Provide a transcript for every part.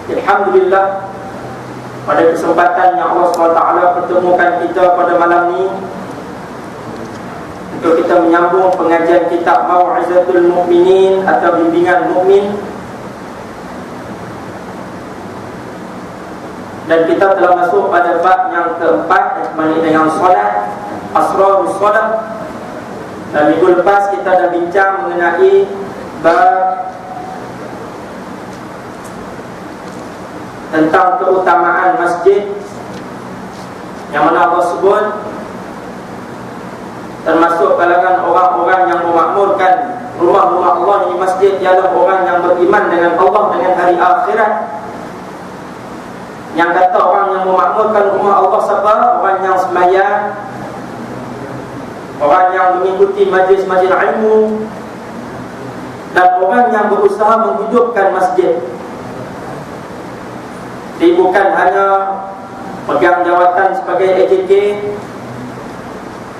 Alhamdulillah, pada kesempatan yang Allah SWT pertemukan kita pada malam ini untuk kita menyambung pengajian kitab Mau'izatul Mu'minin atau bimbingan mukmin. Dan kita telah masuk pada bab yang keempat, yang berkaitan dengan solat, asrarus solat. Dan minggu lepas kita dah bincang mengenai bab tentang keutamaan masjid, yang mana Allah sebut termasuk kalangan orang-orang yang memakmurkan rumah-rumah Allah di masjid ialah orang yang beriman dengan Allah, dengan hari akhirat. Yang kata orang yang memakmurkan rumah Allah siapa? Orang yang sembahyang, orang yang mengikuti majlis-majlis ilmu, dan orang yang berusaha menghidupkan masjid. Dia bukan hanya pegang jawatan sebagai AJK,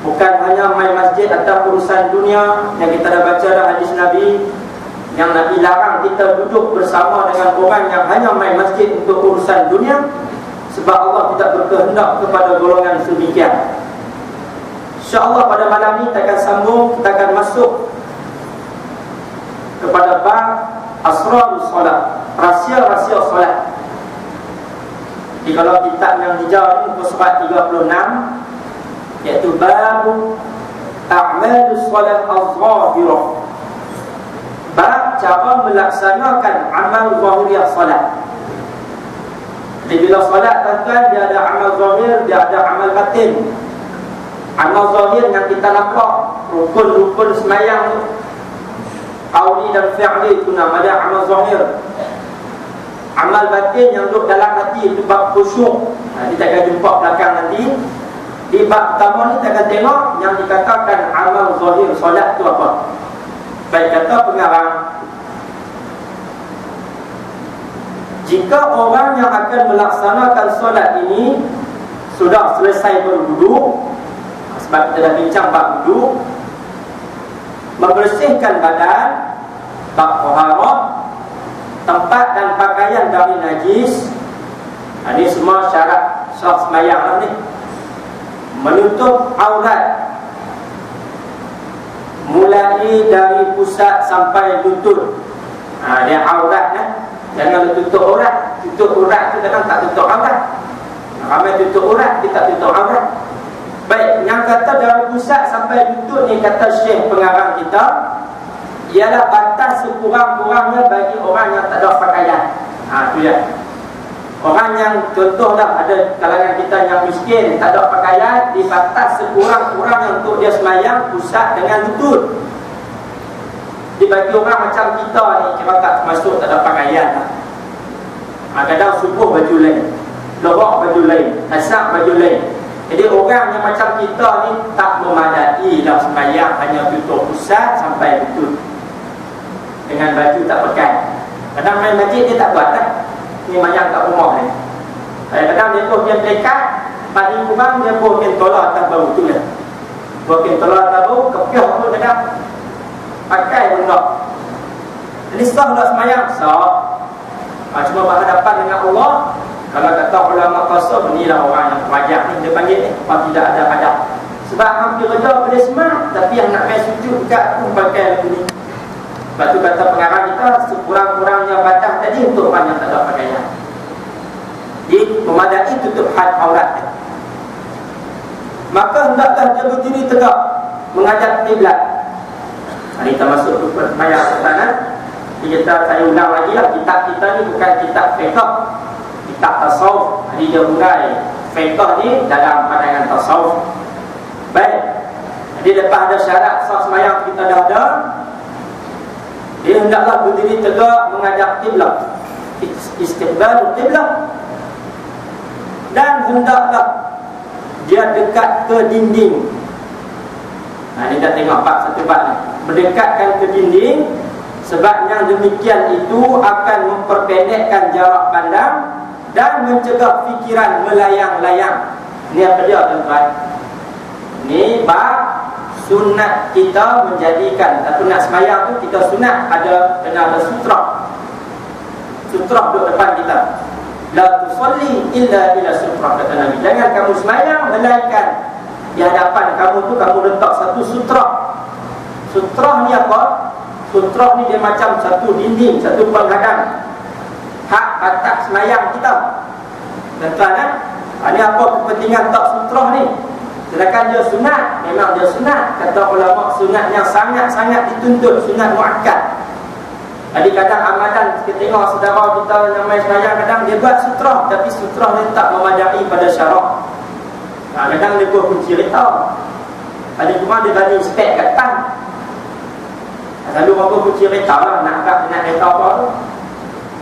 bukan hanya main masjid atau urusan dunia. Yang kita dah baca dalam hadis Nabi, yang Nabi larang kita duduk bersama dengan orang yang hanya main masjid untuk urusan dunia, sebab Allah tidak berkehendak kepada golongan sedemikian. InsyaAllah pada malam ini kita akan sambung, kita akan masuk kepada bab asrarus solat, rahsia-rahsia solat. Jadi kalau kitab yang hijau ini muka surat 36, iaitu bab a'malus solat az-zahirah, bab cara melaksanakan amal zahiriah solat. Jadi bila solat tuan-tuan, dia ada amal zahir, dia ada amal batin. Amal zahir yang kita nampak, rukun-rukun semayang, qauli dan fi'li, itu nama dia amal zahir. Amal batin yang duduk dalam hati, itu bab khusyuk. Kita akan jumpa belakang nanti. Di bab pertama ni kita akan tengok yang dikatakan amal zahir solat itu apa. Baik kata pengarang, jika orang yang akan melaksanakan solat ini sudah selesai berwudu, sebab kita dah bincang bab wudu, membersihkan badan, bab taharah, tempat dan pakaian dari najis. Ini semua syarat sah sembahyang ni. Menutup aurat mulai dari pusat sampai lutut. Dia aurat kan. Jangan tutup aurat. Tutup aurat tu kadang tak tutup aurat. Ramai tutup aurat, dia tak tutup aurat. Baik, yang kata dari pusat sampai lutut ni, kata Syekh pengarang kita, ialah batas sekurang-kurangnya bagi orang yang tak ada pakaian. Itu ya. Orang yang contohlah ada kalangan kita yang miskin, tak ada pakaian, di batas sekurang-kurangnya untuk dia semayang pusat dengan lutut. Dibagi orang macam kita ni, kira tak masuk tak ada pakaian. Kadang subuh baju lain, lohok baju lain, asar baju lain. Jadi orang yang macam kita ni tak memadai dah sembahyang, hanya tutup pusat sampai lutut dengan baju tak pakai. Kadang main masjid dia tak buat kan. Ni mayang kat rumah ni. Kadang dia pun dia dekat, pagi kurang dia pun tolak atas bau tu lah. Buat tolak atas bau, kepiah pun kadang pakai pun tak. Ini sah tak sembahyang? Sah. Cuma berhadapan dengan Allah. Kalau kata ulama qasam, inilah orang yang wajah ni, dia panggil ni orang tidak ada adab. Sebab hampir kerja boleh semak, tapi yang nak main sujud dekat pun pakai lagu ni. Sebab tu kata pengarang kita, sekurang-kurangnya batas tadi untuk orang yang tak ada pakaian. Jadi memadai tutup had aurat. Maka hendaklah dia berdiri tegak menghadap kiblat. Hari kita masuk ke mayat pertanyaan. Saya ulang lagi lah, kitab kita ni bukan kitab fiqh, kitab tasawuf. Jadi dia mulai fiqh ni dalam pandangan tasawuf. Baik, jadi lepas ada syarat sah sembahyang kita dah ada, dia hendaklah berdiri tegak menghadap kiblat, istiqbal kiblat, dan hendaklah dia dekat ke dinding. Ini dah tengok bab satu bab ni, mendekatkan ke dinding. Sebab yang demikian itu akan memperpendekkan jarak pandang dan mencegah fikiran melayang-layang. Ini apa dia tuan-tuan? Ini bab sunat kita menjadikan, atau nak sembahyang tu kita sunat kena ada sutra. sutra duduk depan kita. La tusalli illa ila sutra, kata Nabi. Jangan kamu sembahyang melainkan di hadapan kamu tu kamu letak satu sutra. Sutra ni apa? Sutra ni dia macam satu dinding, satu penghadang hak atas sembahyang kita. Tuan-tuan kan? Ini apa kepentingan tak sutra ni? Sedangkan dia sunat, memang dia sunat. Kata ulama sunat yang sangat-sangat dituntut, sunat muakkad. Jadi kadang amalan kita tengok saudara kita yang main sembahyang, kadang dia buat sutra, tapi sutra dia tak memadai pada syarak. Kadang dia buat kunci kereta, ada cuma dia bagi spek kat depan. Lalu orang buat kunci kereta lah, nak kereta apa tu.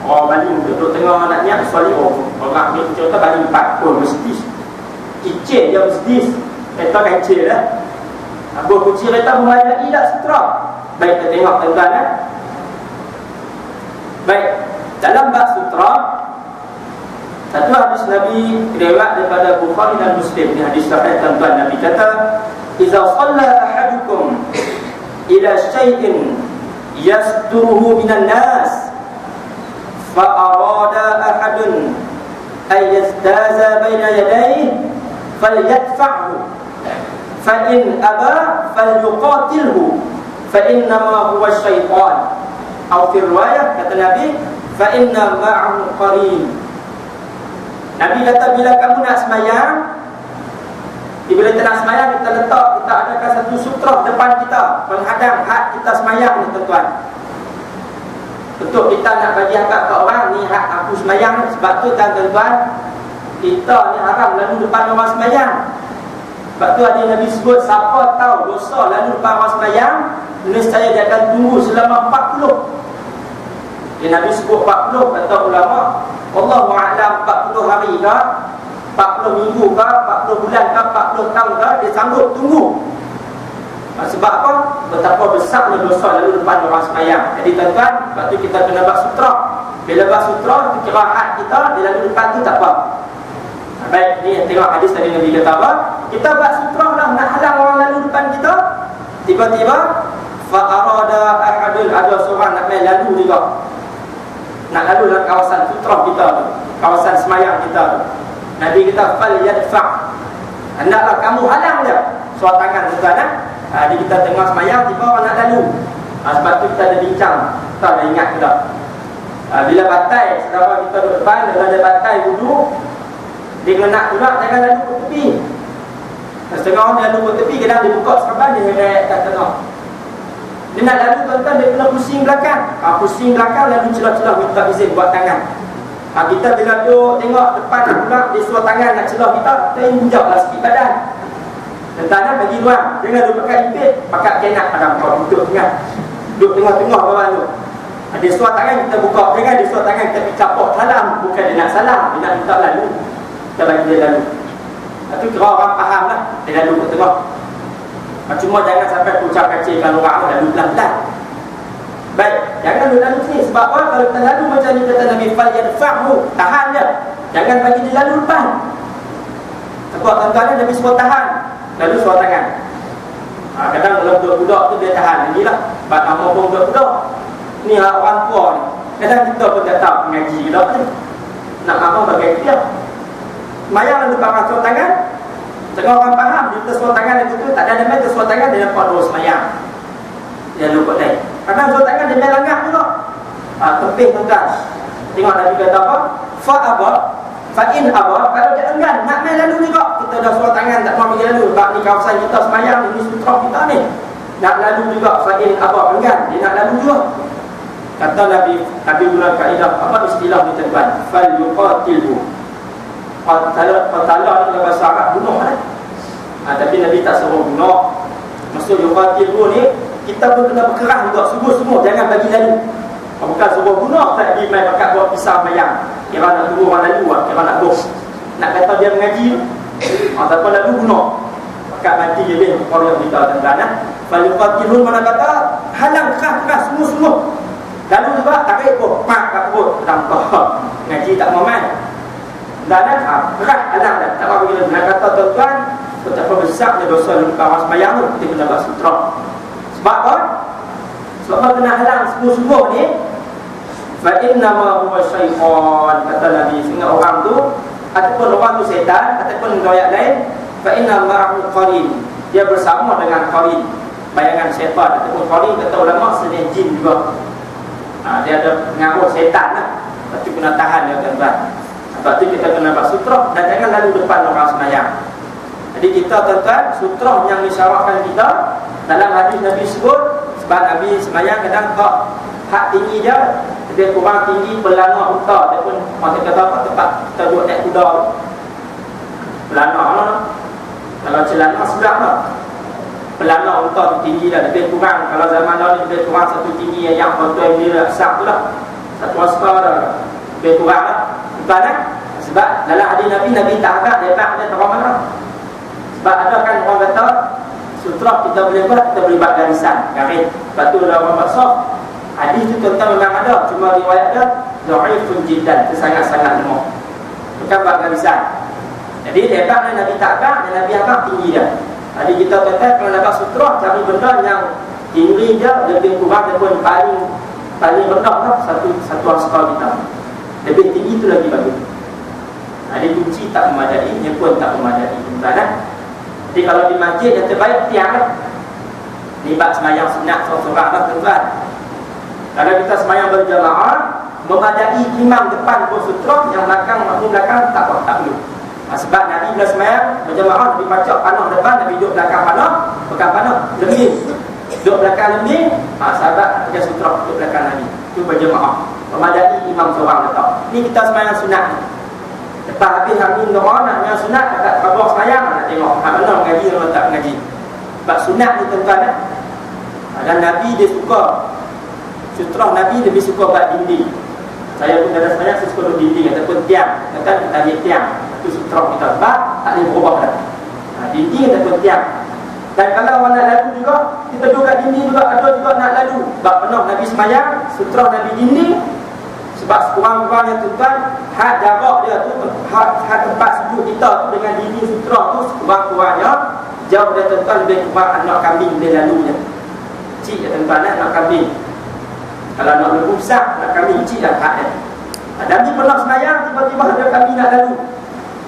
Oh, balik duduk tengah nak niat soali, orang ambil kunci kereta bagi 4 pun mesti. Kicik dia mesti, kereta kecil lah. Buat kunci kereta memadai tak sutra. Baik, kita tengok tuan-tuan kan. Baik, dalam bab sutra, satu hadis Nabi riwayat daripada Bukhari dan Muslim. Ini hadis sahih tuan-tuan. Nabi kata, "Idza shalla ahadukum ila syai'in yasturuhu minan nas, fa arada ahadun ay yastaza baina yadayhi falyadfa'hu, fa in aba falyuqatilhu, fa innama huwa syaitan." Atau fi riwayah kata Nabi, fa inna ma'ahu qarin. Nabi kata bila kamu nak sembahyang, bila kita nak sembahyang, kita letak, kita adakan satu sutra depan kita, penghadang hak kita sembahyang ni tuan-tuan. Betul kita nak bagi agak ke orang ni hak aku sembahyang. Sebab tu tuan-tuan, kita ni haram lalu depan orang sembahyang. Sebab tu ada Nabi sebut, siapa tahu dosa lalu depan orang sembahyang, nescaya dia akan tunggu selama 40. Dia Nabi sebut 40, kata ulama, Allahu a'lam 40 hari ke, 40 minggu ke, 40 bulan ke, 40 tahun ke, dia sanggup tunggu. Sebab apa? Betapa besarnya dosa lalu depan orang sembahyang. Jadi tuan-tuan, sebab tu kita kena buat sutra. Bila buat sutra, itu kira hak kita, dia lalu depan tu tak apa. Baik, ni tengok hadis tadi Nabi kata apa? Kita buat sutra lah, nak halang orang lalu depan kita. Tiba-tiba fa'arada ahadun, ada seorang nak main lalu juga, nak lalu dalam kawasan sutra kita tu, kawasan semayang kita tu. Nabi kita fal yadfa', hendaklah kamu halang dia. Suat tangan tuan-tuan. Jadi kita tengah semayang, tiba orang nak lalu. Sebab tu kita ada bincang, kita dah ingat kita. Bila batai, saudara kita duduk depan, kalau ada batai duduk, dia kena nak pula jangan lalu ke tepi. Setengah orang dia lalu ke tepi, kadang dia buka serban, dia heret kat tengah. Dia nak lalu tuan-tuan, dia kena pusing belakang. Pusing belakang, lalu celah-celah minta izin buat tangan. Kita bila duduk tengok depan pula, dia suruh tangan nak celah kita, kita injaklah sikit badan. Tuan-tuan bagi ruang, jangan duduk pakai impit, pakai kenak pada kau duduk tengah. Duduk tengah-tengah bawah tu. Dia suruh tangan kita buka, jangan dia suruh tangan kita pergi capok salam. Bukan dia nak salam, dia nak minta lalu. Kita bagi dia lalu. Itu kira orang faham lah, dia lalu ke tengah. Cuma jangan sampai ucap kacirkan orang lalu pelan-pelan. Baik, jangan lalu sini. Sebab apa? Kalau kita lalu macam ni kata Nabi fal yadfa'hu, tahan dia. Jangan bagi dia lalu depan. Sebab tuan-tuan Nabi suruh tahan, lalu suruh tangan. Kadang kalau budak-budak tu dia tahan. Inilah sebab nama pun budak-budak. Ni orang tua ni. Kadang kita pun tak tahu mengaji kita ni. Nak apa bagi dia. Mayang lalu pakai suruh tangan. Tengah orang faham, dia suruh tangan itu tu tak ada nama suruh tangan, dia nampak dua semayang. Dia lupa lain. Kadang suruh tangan dia melanggar juga. Tepih tuan-tuan. Tengok Nabi kata apa? Fa'aba, fa'in aba. Kalau dia enggan nak main lalu juga, kita dah suruh tangan tak mau pergi lalu. Sebab ni kawasan kita semayang, ini sutra kita ni. Nak lalu juga, fa'in aba, enggan, dia nak lalu juga. Kata Nabi guna kaedah apa istilah ni tuan-tuan? Fal yuqatilhu. Qatala ni bahasa Arab bunuh kan? Tapi Nabi tak suruh bunuh. Maksud yuqatilhu ni, kita pun kena berkerah juga sungguh-sungguh, jangan bagi lalu. Bukan suruh bunuh, tak pergi main pakat buat pisau mayang. Kira nak tunggu orang lalu, kira nak bos. Nak kata dia mengaji tu, tak apa lalu bunuh. Pakat mati je dia, orang yang kita tuan-tuan. Faluqatilun mana kata, halang keras-keras sungguh-sungguh. Lalu juga tarik pun, pak kat perut. Nampak, ngaji tak mau main. Dan keras halang dah, tak apa begitu. Nak kata tuan-tuan, betapa besarnya dosa lupa orang sembahyang tu, kita kena buat sutra. Sebab apa? Sebab apa kena halang sungguh-sungguh ni? fa innama huwa syaitan, kata Nabi. Sehingga orang tu ataupun orang tu setan ataupun riwayat lain fa inna ma'ahu qarin, dia bersama dengan qarin, bayangan syaitan ataupun qarin, kata ulama sejenis jin juga. Dia ada pengaruh setan lah. Lepas tu kena tahan dia tuan-tuan. Sebab tu kita kena buat sutrah dan jangan lalu depan orang sembahyang. Jadi kita tuan-tuan, sutrah yang disyaratkan kita dalam hadis Nabi sebut, sebab Nabi sembahyang kadang tak hak tinggi dia, dia kurang tinggi pelana unta ataupun orang kata apa, tempat kita duduk naik kuda, pelana lah. Kalau celana sedap lah, pelana unta tu tinggi dah, lebih kurang. Kalau zaman dahulu lebih kurang satu tinggi yang betul dia sak tu lah, satu askar dah, lebih kurang lah. Bukan lah. Sebab dalam hadis Nabi tak agak dia terang mana. Sebab ada kan orang kata sutrah kita boleh buat, kita boleh buat garisan garis. Lepas tu dalam orang maksud hadis tu tuan-tuan memang ada, cuma riwayat dia dhaifun jiddan, sangat-sangat lemah, bukan buat garisan. Jadi lebar Nabi tak agak dan Nabi agak tinggi dia. Jadi kita tuan-tuan kalau nak buat sutrah, cari benda yang tinggi dia lebih kurang ataupun paling rendah lah, satu askar kita. Lebih tinggi tu lagi bagus. Ada kunci tak memadai, yang pun tak memadai, tuan-tuan. Jadi kalau di masjid yang terbaik tiang lah. Libat semayang sunat seorang-seorang lah tuan-tuan. Kalau kita semayang berjamaah, memadai imam depan pun sutra, yang belakang, makmum belakang tak perlu. Sebab Nabi bila semayang berjamaah, Nabi pacak panah depan, Nabi duduk belakang panah, bukan panah, lebih. Duduk belakang lebih, sahabat dia sutra duduk belakang Nabi. Itu berjamaah. Memadai imam seorang letak. Ini kita semayang sunat. Lepas habis hamil orang nak yang sunat, tak khabar semayang, nak tengok hak mana mengaji atau tak mengaji. Sebab sunat ni tuan-tuan. Dan Nabi dia suka, sutrah Nabi lebih suka buat dinding. Saya pun ada semayang, saya suka duduk dinding ataupun tiang. Kata kita lihat tiang, itu sutrah kita. Sebab tak boleh berubah dah. Dinding ataupun tiang. Dan kalau orang nak lalu juga, kita duduk kat dinding juga, ada juga nak lalu. Sebab pernah Nabi semayang, sutrah Nabi dinding. Sebab sekurang-kurangnya tuan, hak jarak dia tu, hak tempat sujud kita tu dengan dinding sutra tu sekurang-kurangnya jauh dia tuan, lebih kurang anak kambing dia lalunya. Cik dia tuan, anak kambing. Kalau nak lembu besar, anak kambing cik dah hak dia. Nabi pernah semayang, tiba-tiba ada kambing nak lalu.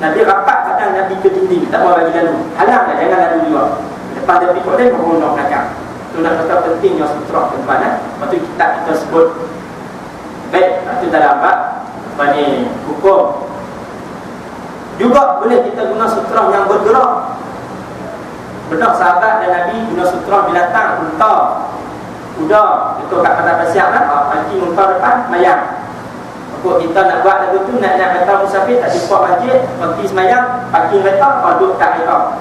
Nabi rapat kadang Nabi ke dinding, tak mau bagi lalu. Halang dah, jangan lalu juga. Lepas dia pikir dia, baru nak belakang. Itu nak kata pentingnya sutra tuan. Lepas tu kita sebut. Baik, itu dalam bab hukum. Juga boleh kita guna sutra yang bergerak. Benar sahabat dan Nabi guna sutra binatang, unta, kuda. Itu kat kata bersiap lah, pagi unta depan, mayang. Kalau kita nak buat lagu tu, nak kereta musafir, tak jumpa masjid, pergi semayang, parking kereta, duduk kat kereta.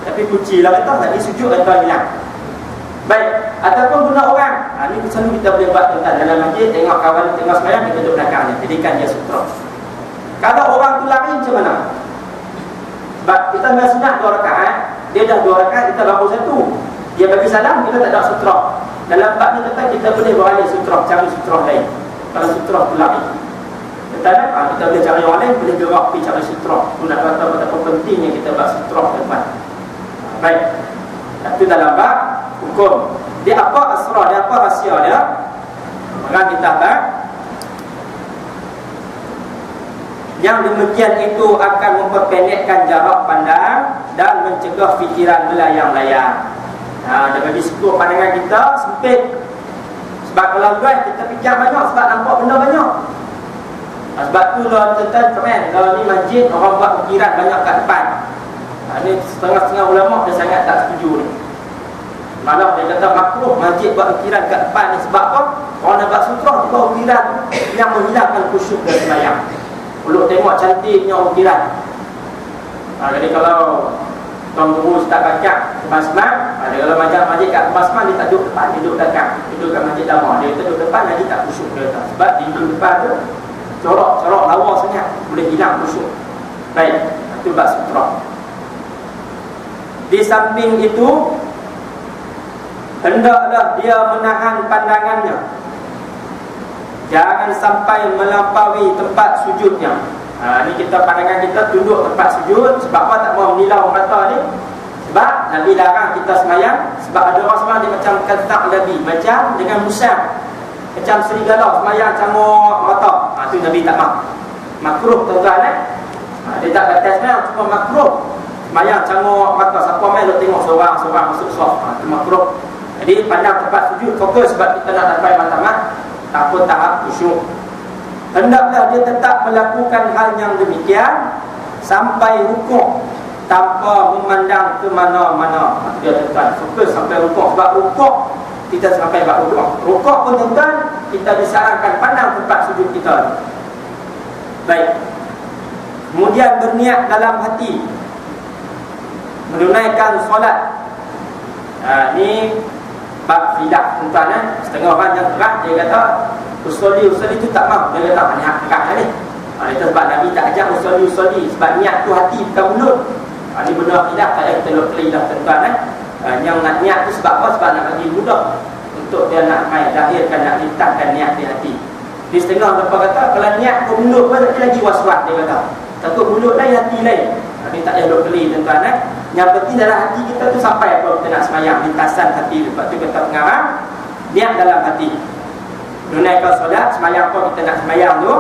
Tapi kunci lah kereta, tadi sujud kereta hilang. Baik, ataupun guna orang. Ini selalu kita boleh buat tuan dalam masjid, tengok kawan tengok semayang, kita duduk belakangnya, jadikan dia sutra. Kalau orang tu lari macam mana? Sebab kita main sunat 2 rakaat, dia dah 2 rakaat, kita baru 1. Dia bagi salam, kita tak ada sutra. Dalam bab ni tuan, kita boleh beralih sutra, cari sutra lain. Kalau sutra tu lari, kita boleh cari orang lain, boleh gerak pergi cari sutra. Itu nak kata betapa pentingnya kita buat sutra depan. Baik, itu dalam bab hukum. Dia apa asrar dia, apa rahsia dia? Maka kita bab yang demikian itu akan memperpendekkan jarak pandang dan mencegah fikiran melayang-layang. Dia bagi skop pandangan kita sempit. Sebab kalau drive kita fikir banyak, sebab nampak benda banyak. Sebab tu lah tuan-tuan komen, kalau ni masjid orang buat ukiran banyak kat depan. Ini setengah-setengah ulama dia sangat tak setuju ni. Malah dia kata makruh masjid buat ukiran kat depan ni. Sebab apa? Orang nak buat sutra buat ukiran yang menghilangkan khusyuk dan sembahyang. Perlu tengok cantiknya ukiran. Jadi kalau tuan guru tak baca Masman, kalau masjid kat Masman dia tak duduk depan, dia duduk belakang. Dia duduk kat masjid lama, dia duduk depan lagi tak khusyuk dia tak. Sebab dinding depan tu corok lawa sangat, boleh hilang khusyuk. Baik, itu bab sutra. Di samping itu, hendaklah dia menahan pandangannya, jangan sampai melampaui tempat sujudnya. Ini kita pandangan kita tunduk tempat sujud. Sebab apa tak mau menilau mata ni? Sebab Nabi larang kita semayang. Sebab ada orang semayang dia macam katak Nabi, macam dengan musang. Macam serigala semayang cangok mata. Tu Nabi tak mahu. Makruh tuan-tuan dia tak batas semayang, cuma makruh semayang cangok mata. Siapa main duk tengok seorang-seorang masuk saf. Itu makruh. Jadi pandang tempat sujud, fokus sebab kita nak sampai matlamat takut tahap khusyuk. Hendaklah dia tetap melakukan hal yang demikian sampai rukuk tanpa memandang ke mana-mana. Dia tetap fokus sampai rukuk. Sebab rukuk kita sampai buat rukuk. Rukuk pun tuan-tuan kita disarankan pandang tempat sujud kita. Baik. Kemudian berniat dalam hati menunaikan solat. Ni bab fidah tuan-tuan. Setengah orang yang keras dia kata usolli tu tak mahu. Dia kata niat dekat ni. Itu sebab Nabi tak ajak usolli. Sebab niat tu hati bukan mulut. Ini benar fidah. Tak payah kita lukli dah tuan-tuan. Yang nak niat tu sebab apa? Sebab nak bagi mudah untuk dia nak main lahirkan, nak letakkan niat di hati. Di setengah lepas kata kalau niat pun mulut pun lagi was-was. Dia kata takut mulut lain, hati lain. Ini tak payah lukli tuan-tuan. Yang penting dalam hati kita tu sampai kalau kita nak semayang, lintasan hati. Lepas tu kita pengarang niat dalam hati. Tunaikan solat, semayang apa kita nak semayang tu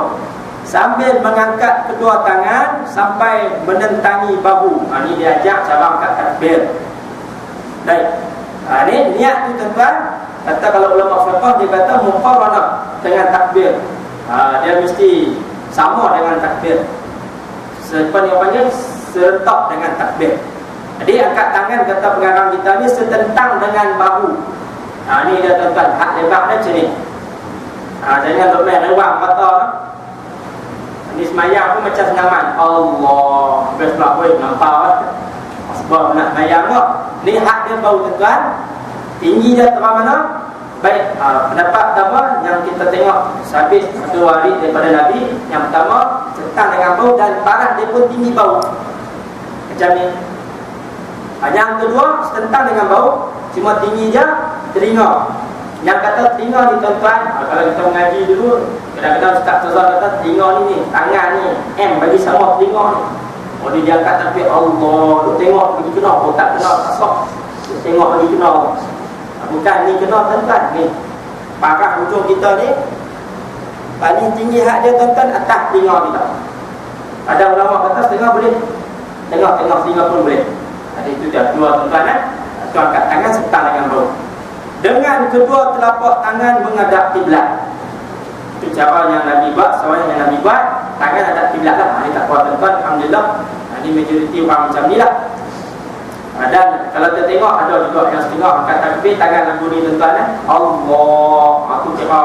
sambil mengangkat kedua tangan sampai menentangi bahu. Ini dia ajak cara angkat takbir. Baik. Ini niat tu tuan-tuan. Kata kalau ulama fiqh dia kata muqarranah dengan takbir. Dia mesti sama dengan takbir. Sepan yang panggil serentak dengan takbir. Jadi angkat tangan kata pengarang kita ni setentang dengan bahu. Ini dia tuan-tuan, hak lebar dia macam ni. Jangan duk main rewang mata. Ni semayang pun macam senaman. Allah, best pula boleh nampak. Sebab nak semayang tu. Ni hak dia bau tuan-tuan. Tinggi dia terang mana? Baik, pendapat pertama yang kita tengok sabit satu hari daripada Nabi. Yang pertama, setang dengan bau dan parah dia pun tinggi bau. Macam ni. Yang kedua, setentang dengan bau, cuma tinggi je telinga. Yang kata telinga ni tuan-tuan, kalau kita mengaji dulu, kadang-kadang Ustaz Tazal kata telinga ni, tangan ni, bagi sama telinga ni. Dia diangkat tapi Allah, duk tengok pergi kena, tak kena, tak sok. Duk tengok pergi kena. Bukan ni kena tuan-tuan, ni parah hujung kita ni paling tinggi hak dia tuan-tuan atas telinga kita. Ada ulama kata setengah boleh, tengah-tengah telinga pun boleh. Jadi itu dia dua tuan-tuan. Tu angkat tangan serta dengan bau. Dengan kedua telapak tangan menghadap kiblat. Itu cara yang Nabi buat, soalan yang Nabi buat, tangan hadap kiblat lah. Ini tak apa tuan-tuan, alhamdulillah. Ini majoriti orang macam ni lah. Dan kalau kita tengok ada juga yang setengah angkat takbir tangan lagu ni tuan-tuan. Allah, aku kira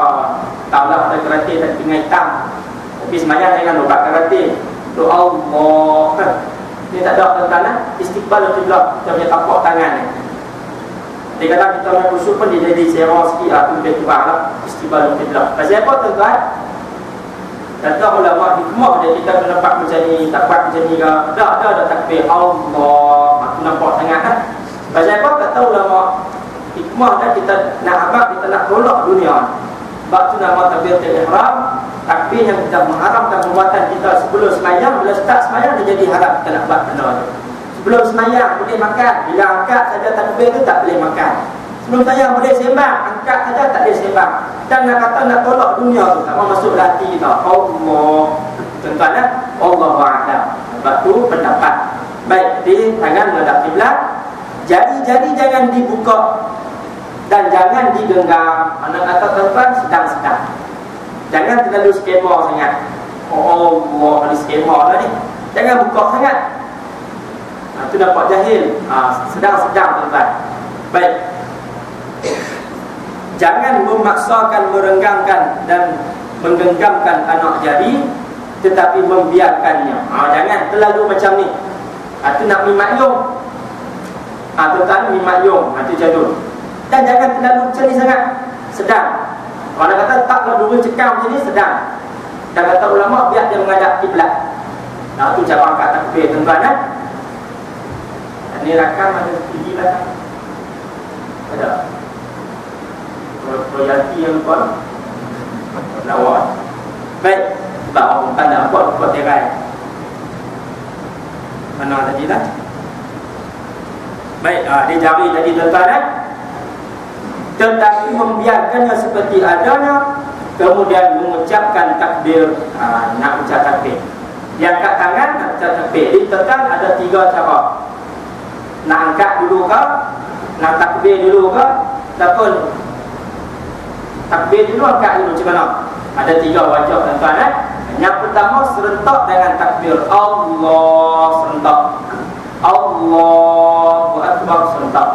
tahulah ada karate dan tinggal hitam. Tapi semayang jangan ubat karate. Tu Allah. Ini tak ada tuan-tuan. Istiqbal kiblat, kita punya tapak tangan ni. Kadang-kadang kita main khusyuk pun dia jadi serong sikit lah. Tu lebih kurang lah istiqbal kiblat. Pasal apa tuan-tuan? Kata ulama hikmah dia kita kena nampak macam ni, tak buat macam ni ke. Ada takbir Allah. Aku nampak sangat kan. Pasal apa? Kata ulama hikmah dia kita nak abad, kita nak tolak dunia. Sebab tu nama takbir ihram, takbir yang kita mengharamkan perbuatan kita sebelum semayang. Bila start semayang dia jadi haram kita nak buat benda tu. Sebelum semayang boleh makan, bila angkat saja takbir tu tak boleh makan. Sebelum semayang boleh sembang, angkat saja tak boleh sembang. Dan nak kata nak tolak dunia tu tak mau masuk hati kita. Allah, tuan-tuan, Allah wa'alam. Sebab tu pendapat. Baik, di tangan menghadap kiblat. Jari-jari jangan dibuka dan jangan digenggam. Mana kata tuan-tuan sedang-sedang. Jangan terlalu skema sangat. Allah, ada skema lah ni. Jangan buka sangat. Itu nampak jahil. Sedang-sedang tuan-tuan. Baik. Jangan memaksakan merenggangkan dan menggenggamkan anak jari, tetapi membiarkannya. Jangan terlalu macam ni. Itu nak mimakyung. Tuan-tuan mimakyung. Itu jadul. Dan jangan terlalu macam ni sangat. Sedang. Orang kata taklah dulu cekam macam ni, sedang. Dan kata ulama biar dia menghadap kiblat. Itu cara angkat takbir tuan-tuan. Ini rakam ada tinggi lah. Ada royalti yang pun lawan. Baik, sebab orang tak nak buat tirai. Mana tadi lah. Baik, dia jari tadi tuan-tuan. Tetapi membiarkannya seperti adanya kemudian mengucapkan takbir. Nak ucap takbir, dia angkat tangan nak ucap takbir. Ditekan ada 3 cara. Nak angkat dulu ke, nak takbir dulu ke, ataupun takbir dulu, angkat dulu, macam mana? Ada 3 wajah tuan-tuan. Yang pertama serentak dengan takbir Allah, serentak Allahu Akbar, serentak.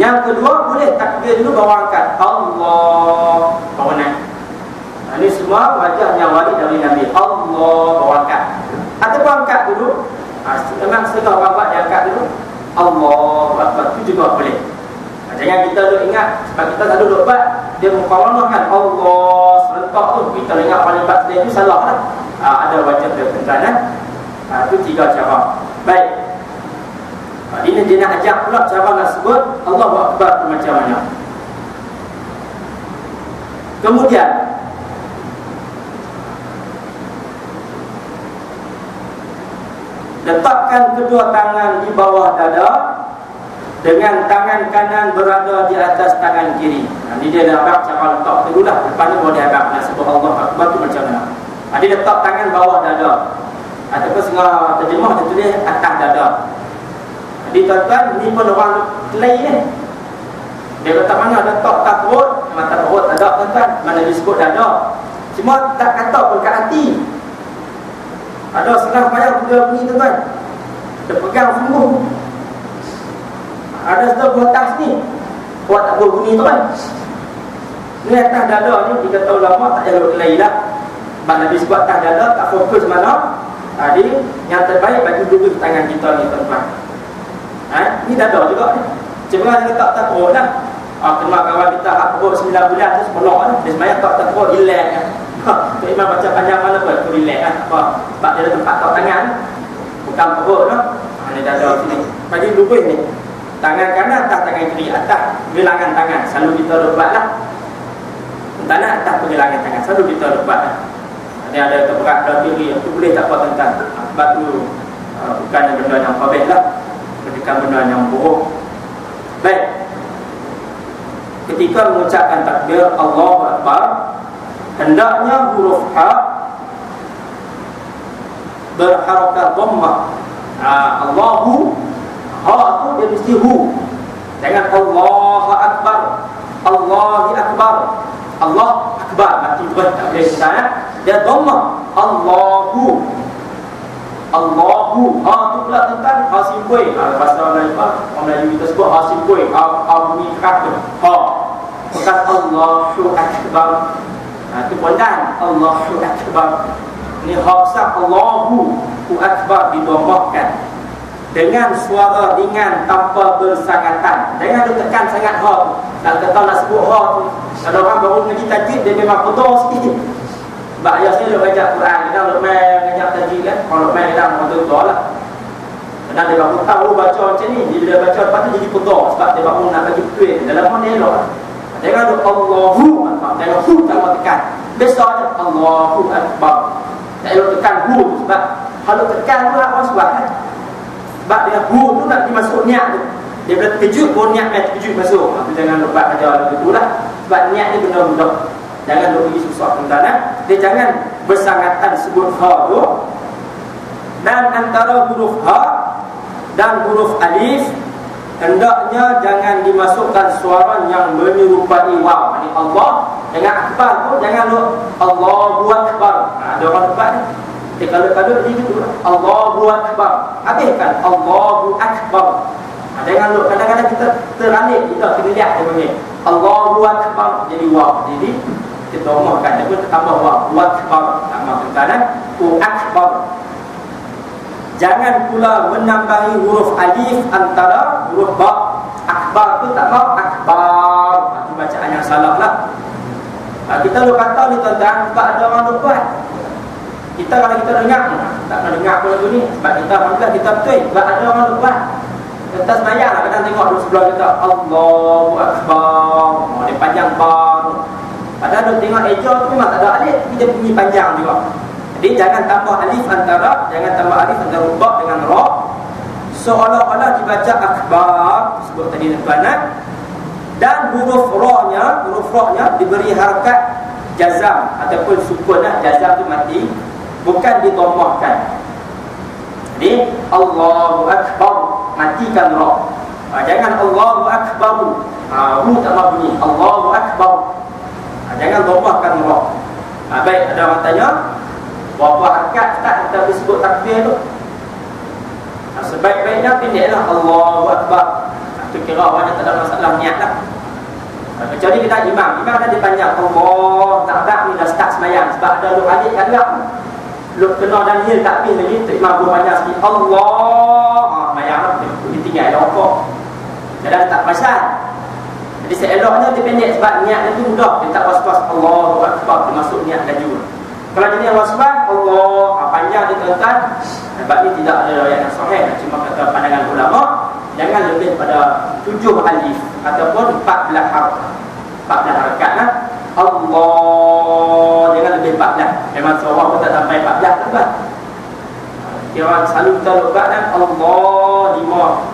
Yang kedua boleh takbir dulu baru angkat Allah, baru naik. Ini semua wajah yang wali dari Nabi. Allah baru angkat, ataupun angkat dulu. Memang setengah orang buat dia angkat dulu Allahu Akbar, itu juga boleh. Jangan kita duk ingat, sebab kita selalu duk buat dia muqaranahkan Allah serentak tu, kita ingat paling lepas dia itu salah lah. Ada wajah dia tentang itu 3 cara. Baik, ini dia nak ajak pula cara nak sebut Allahu Akbar tu macam mana. Kemudian letakkan kedua tangan di bawah dada dengan tangan kanan berada di atas tangan kiri. Ini dia dah harap cara letak dulu lah. Lepas ni baru dia harap nak sebut Allah Akbar tu macam mana. Dia letak tangan bawah dada, ataupun setengah terjemah dia tulis atas dada. Jadi tuan-tuan, ni pun orang kelai ni. Dia letak mana? Letak tak perut. Memang tak perut ada tuan-tuan, mana disebut dada. Cuma tak kata pun kat hati. Ada setengah payah dia bunyi tuan-tuan, dia pegang sungguh. Ada sedar buat atas ni, buat tak boleh bunyi tuan. Ni atas dada ni, dikata ulama tak jalur kelai lah. Sebab Nabi sebut atas dada, tak fokus mana. Jadi yang terbaik bagi duduk tangan kita ni tuan-tuan. Ni dada juga ni. Cuma dia tak perut lah. Kena kawan kita perut 9 bulan tu sepelok lah. Dia sebenarnya tak perut, relax lah. Tok Imam baca panjang mana pun, tu relax lah. Sebab dia ada tempat tak tangan, bukan perut lah. Ni dada sini. Bagi duduk ni, tangan kanan atas, tangan kiri atas, bilangan tangan. Selalu kita buat lah. Tangan atas pergelangan tangan, selalu kita buat lah. Dia ada terberat dalam diri, itu boleh tak apa tentang. Sebab tu bukan benda yang kabeh lah, bukan benda yang buruk. Baik, ketika mengucapkan takbir Allahu Akbar, hendaknya huruf ha berharakat dhammah. Allahu, ha tu dia mesti hu. Jangan Allahu Akbar, Allahu Akbar, Allah Akbar, mati terus tak boleh kita ya. Dia dhammah Allahu, Allahu. Ha tu pula tentang ha simpui. Bahasa Melayu orang Melayu kita sebut ha simpui, ha bunyi keras tu. Ha bukan Allahu Akbar. Itu pondan Allahu Akbar. Ini hafsah Allahu Akbar didhammahkan dengan suara ringan tanpa bersangatan. Jangan tekan sangat ha. Kalau kata nak sebut ha tu, kalau orang baru ngaji tajwid dia memang kotor sikit. Sebab ayah saya baca Quran, kita nak main ngajak tajwid kan. Kalau main kita betul-betul lah. Kadang dia baru tahu baca macam ni, dia bila baca lepas tu jadi kotor sebab dia baru nak bagi betul. Dalam mana dia elok. Jangan ada Allahu Akbar, jangan hu tak mau tekan. Besarnya Allahu Akbar. Tak elok tekan hu sebab kalau tekan tu apa sebab kan? Sebab dia hu tu nak dimasuk niat tu. Dia bila terkejut pun niat terkejut masuk. Tapi jangan lupa ajar begitu lah. Sebab niat ni benda mudah. Jangan duk pergi susah tentang dia jangan bersangatan sebut ha tu. Dan antara huruf ha dan huruf alif hendaknya jangan dimasukkan suara yang menyerupai waw. Ini Allah dengan akbar pun jangan lu Allahu Akbar. Ada orang buat ni. Kalau dia gitu Allahu Akbar. Habiskan Allahu Akbar. Jangan lu kadang-kadang kita teralik, kita kena lihat dia panggil Allahu Akbar jadi waw. Jadi kita omahkan dia pun tambah waw. Akbar tambah kekanan Akbar. Jangan pula menambahi huruf alif antara huruf ba. Akbar tu tak mau akbar. Itu bacaan yang salah lah. Kita lu kata ni tuan-tuan, sebab ada orang buat. Kita kalau kita dengar, tak nak dengar apa lagu ni. Sebab kita alhamdulillah kita betul. Sebab ada orang buat. Kita semayang lah, kadang tengok dulu sebelah kita Allahu Akbar. Dia panjang bar. Padahal dia tengok eja tu memang tak ada alif, tapi dia bunyi panjang juga. Jadi jangan tambah alif antara ba dengan ra. Seolah-olah dibaca akbar sebut tadi tuan-tuan. Dan huruf ra-nya diberi harakat jazam ataupun sukun lah, jazam tu mati, bukan ditomohkan. Jadi Allahu Akbar, matikan ra. Jangan Allahu Akbar, ru tak mau bunyi, Allahu Akbar. Jangan tomohkan ra. Baik, ada orang tanya, berapa rakaat tak kita disebut takbir tu? Sebaik-baiknya pendeklah Allahu Akbar. Itu kira awalnya tak ada masalah niat lah. Kecuali kita imam ada dipanjang Allah tak ni dah start sembahyang, sebab ada lu alik ada lu kena dan hil takbir lagi, imam pun panjang sikit Allah, sembahyang lah ditinggal rokok. Jadi tak pasal. Jadi seeloknya dipendek sebab niat itu mudah, dia tak was-was Allahu Akbar termasuk niat laju. Kalau jenis was-was Allah panjang dia tuan-tuan, sebab ni tidak ada riwayat yang sahih, cuma kata pandangan ulama jangan lebih pada 7 alif ataupun 14 harf, 14 harakat lah. Allah jangan lebih 14. Memang seorang pun tak sampai 14 tu kan. Kira selalu kita lupa kan Allah 5.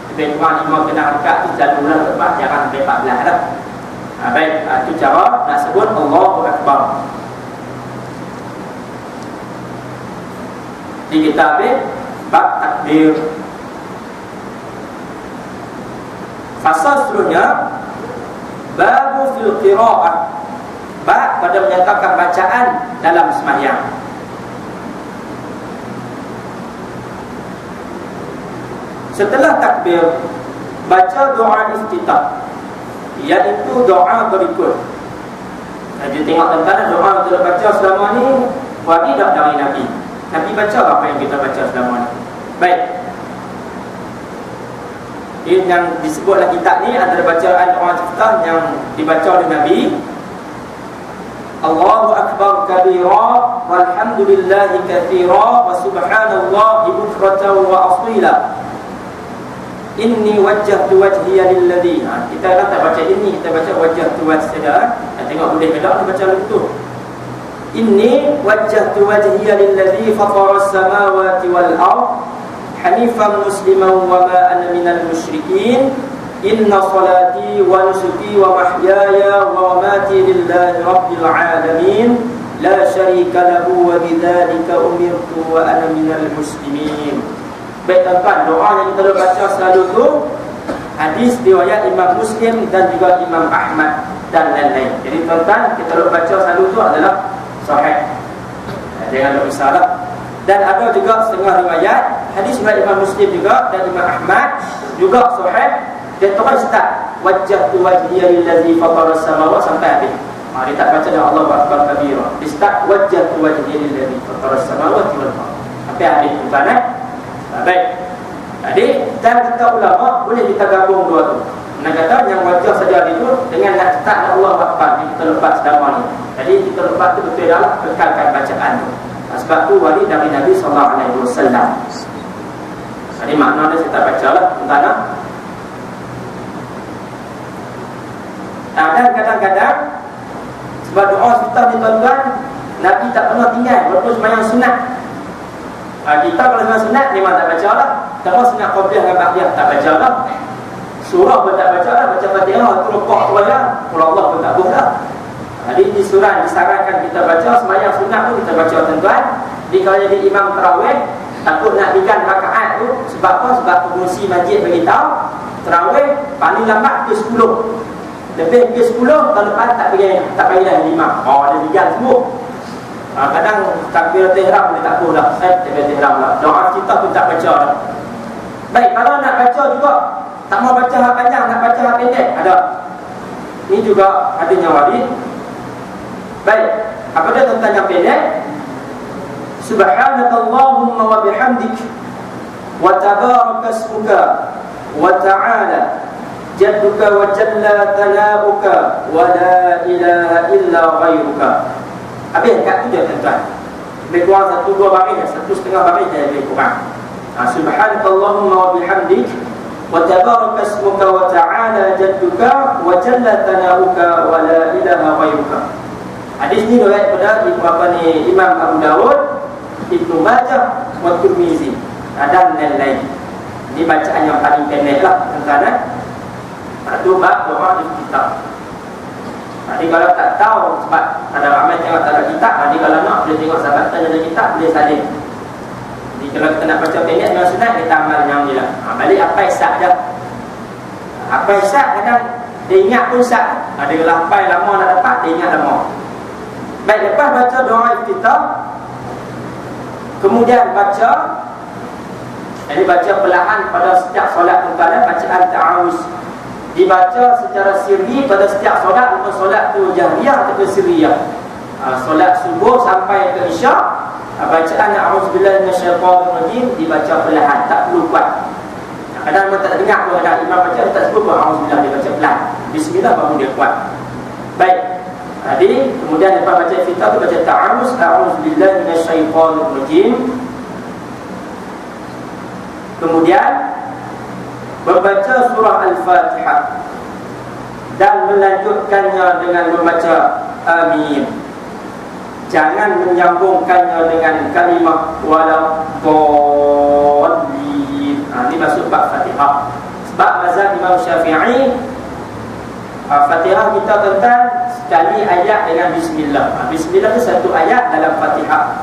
Lebih kurang 5 kena harakat tu selalu lah lepas, jangan sampai 14 lah. Baik, itu cara nak sebut Allahu Akbar. Di kitab bab takbir. Fasal seterusnya babu fil qiraah, bab pada menyatakan bacaan dalam sembahyang. Setelah takbir, baca doa iftitah, iaitu doa berikut. Jadi tengok tentang doa yang kita baca selama ni waridah dari Nabi. Nabi baca apa yang kita baca selama ni. Baik, yang disebutlah kitab ni antara bacaan doa iftitah yang dibaca oleh Nabi. Allahu Akbar kabira walhamdulillahi katsira wa subhanallahi bukratan wa asila. Inni wajjahtu wajhiya lilladzi. Kita kan tak baca ini, kita baca wajjahtu wajhiya. Tengok boleh ke tak dibaca betul. Inni wajjahtu wajhiya lilladzi fatara as-samawati wal ardh hanifan musliman wa ma ana minal musyrikin. Inna salati wa nusuki wa mahyaya wa mamati lillahi rabbil alamin la syarika lahu wa bidzalika umirtu wa ana minal muslimin. Baik tuan-tuan, doa yang kita baca selalu tu hadis riwayat Imam Muslim dan juga Imam Ahmad dan lain-lain. Jadi tuan-tuan, kita baca selalu tu adalah sahih. Jangan lupa salah. Dan ada juga setengah riwayat hadis riwayat Imam Muslim juga dan Imam Ahmad juga sahih. Dia terus start wajjahtu wajhiya lillazi fatara as-samawati sampai habis. Dia tak baca dengan Allahu Akbar kabira. Dia start wajjahtu wajhiya lillazi fatara as-samawati wal ardh sampai habis tuan-tuan. Baik. Jadi dan kita ulama boleh kita gabung dua tu. Nak kata yang wajah saja itu dengan nak start Allahu Akbar kita lepas selama ni. Jadi kita lepas tu betul dalam kekalkan bacaan tu. Sebab tu wali dari Nabi sallallahu alaihi wasallam. Jadi makna dia kita bacalah tuan-tuan. Dan kadang-kadang sebab doa kita ni tuan-tuan, Nabi tak pernah tinggal waktu sembahyang sunat. Kita kalau sembahyang sunat memang tak baca lah. Kalau sunat qabliyah dengan ba'diyah tak baca lah. Surah pun tak baca lah, baca Fatihah tu rukuk tu aja. Qul Allah pun tak boleh lah. Jadi di surah disarankan kita baca sembahyang sunat pun kita baca tuan-tuan. Jadi kalau jadi imam tarawih takut nak dikan rakaat tu sebab apa? Sebab pengurusi masjid beritahu tarawih paling lambat ke 10. Lebih ke 10 tahun lepas tak pergi dah 5. Ada digan semua. Kadang takbiratul ihram dia tak boleh dah. Takbiratul ihram lah. Doa kita pun tak baca dah. Baik, kalau nak baca juga tak mau baca hak panjang, nak baca hak pendek ada. Ini juga hadisnya wali. Baik, apa dia tentang yang pendek? Subhanakallahumma wa bihamdik wa tabaraka ismuka wa ta'ala jadduka wa jalla thana'uka wa la ilaha illa ghairuka. Habis kat tu dia tuan-tuan. Lebih kurang 1-2 baris, 1,5 baris dia lebih kurang. Subhanakallahumma wa bihamdik wa tabaraka ismuka wa ta'ala jadduka wa jalla thana'uka wa la ilaha ghairuka. Hadis ni riwayat pada Imam Abu Dawud, Ibnu Majah wa Tirmizi dan lain-lain. Ini bacaan yang paling pendek lah tuan-tuan. Itu bab doa iftitah. Jadi kalau tak tahu, sebab ada ramai tengok tak ada kitab, jadi kalau nak boleh tengok sahabat tanya ada kitab, boleh salin. Jadi kalau kita nak baca pendek dengan sunat, kita amal yang dia lah. Balik apa isak je. Apa isak kadang dia ingat pun isak. Ada lapai lama nak dapat, dia ingat lama. Baik, lepas baca doa iftitah, kemudian baca, jadi baca perlahan pada setiap solat tuan-tuan, bacaan ta'awuz dibaca secara sirri pada setiap solat, maupun solat tu jahriyah atau sirriyah. Solat subuh sampai ke isyak, bacaan a'udzubillahi minasyaitanir rajim dibaca perlahan, tak perlu kuat. Kadang memang tak dengar pun ada imam baca, tak sebut pun a'udzubillah, dia baca pelan. Bismillah baru dia kuat. Baik. Jadi kemudian lepas baca iftitah tu baca ta'awuz, a'udzubillahi minasyaitanir rajim. Kemudian membaca surah Al-Fatihah dan melanjutkannya dengan membaca amin. Jangan menyambungkannya dengan kalimah waladdallin. Ini masuk bab Fatihah. Sebab mazhab Imam Syafi'i, Fatihah kita tentang sekali ayat dengan bismillah. Bismillah itu satu ayat dalam Fatihah.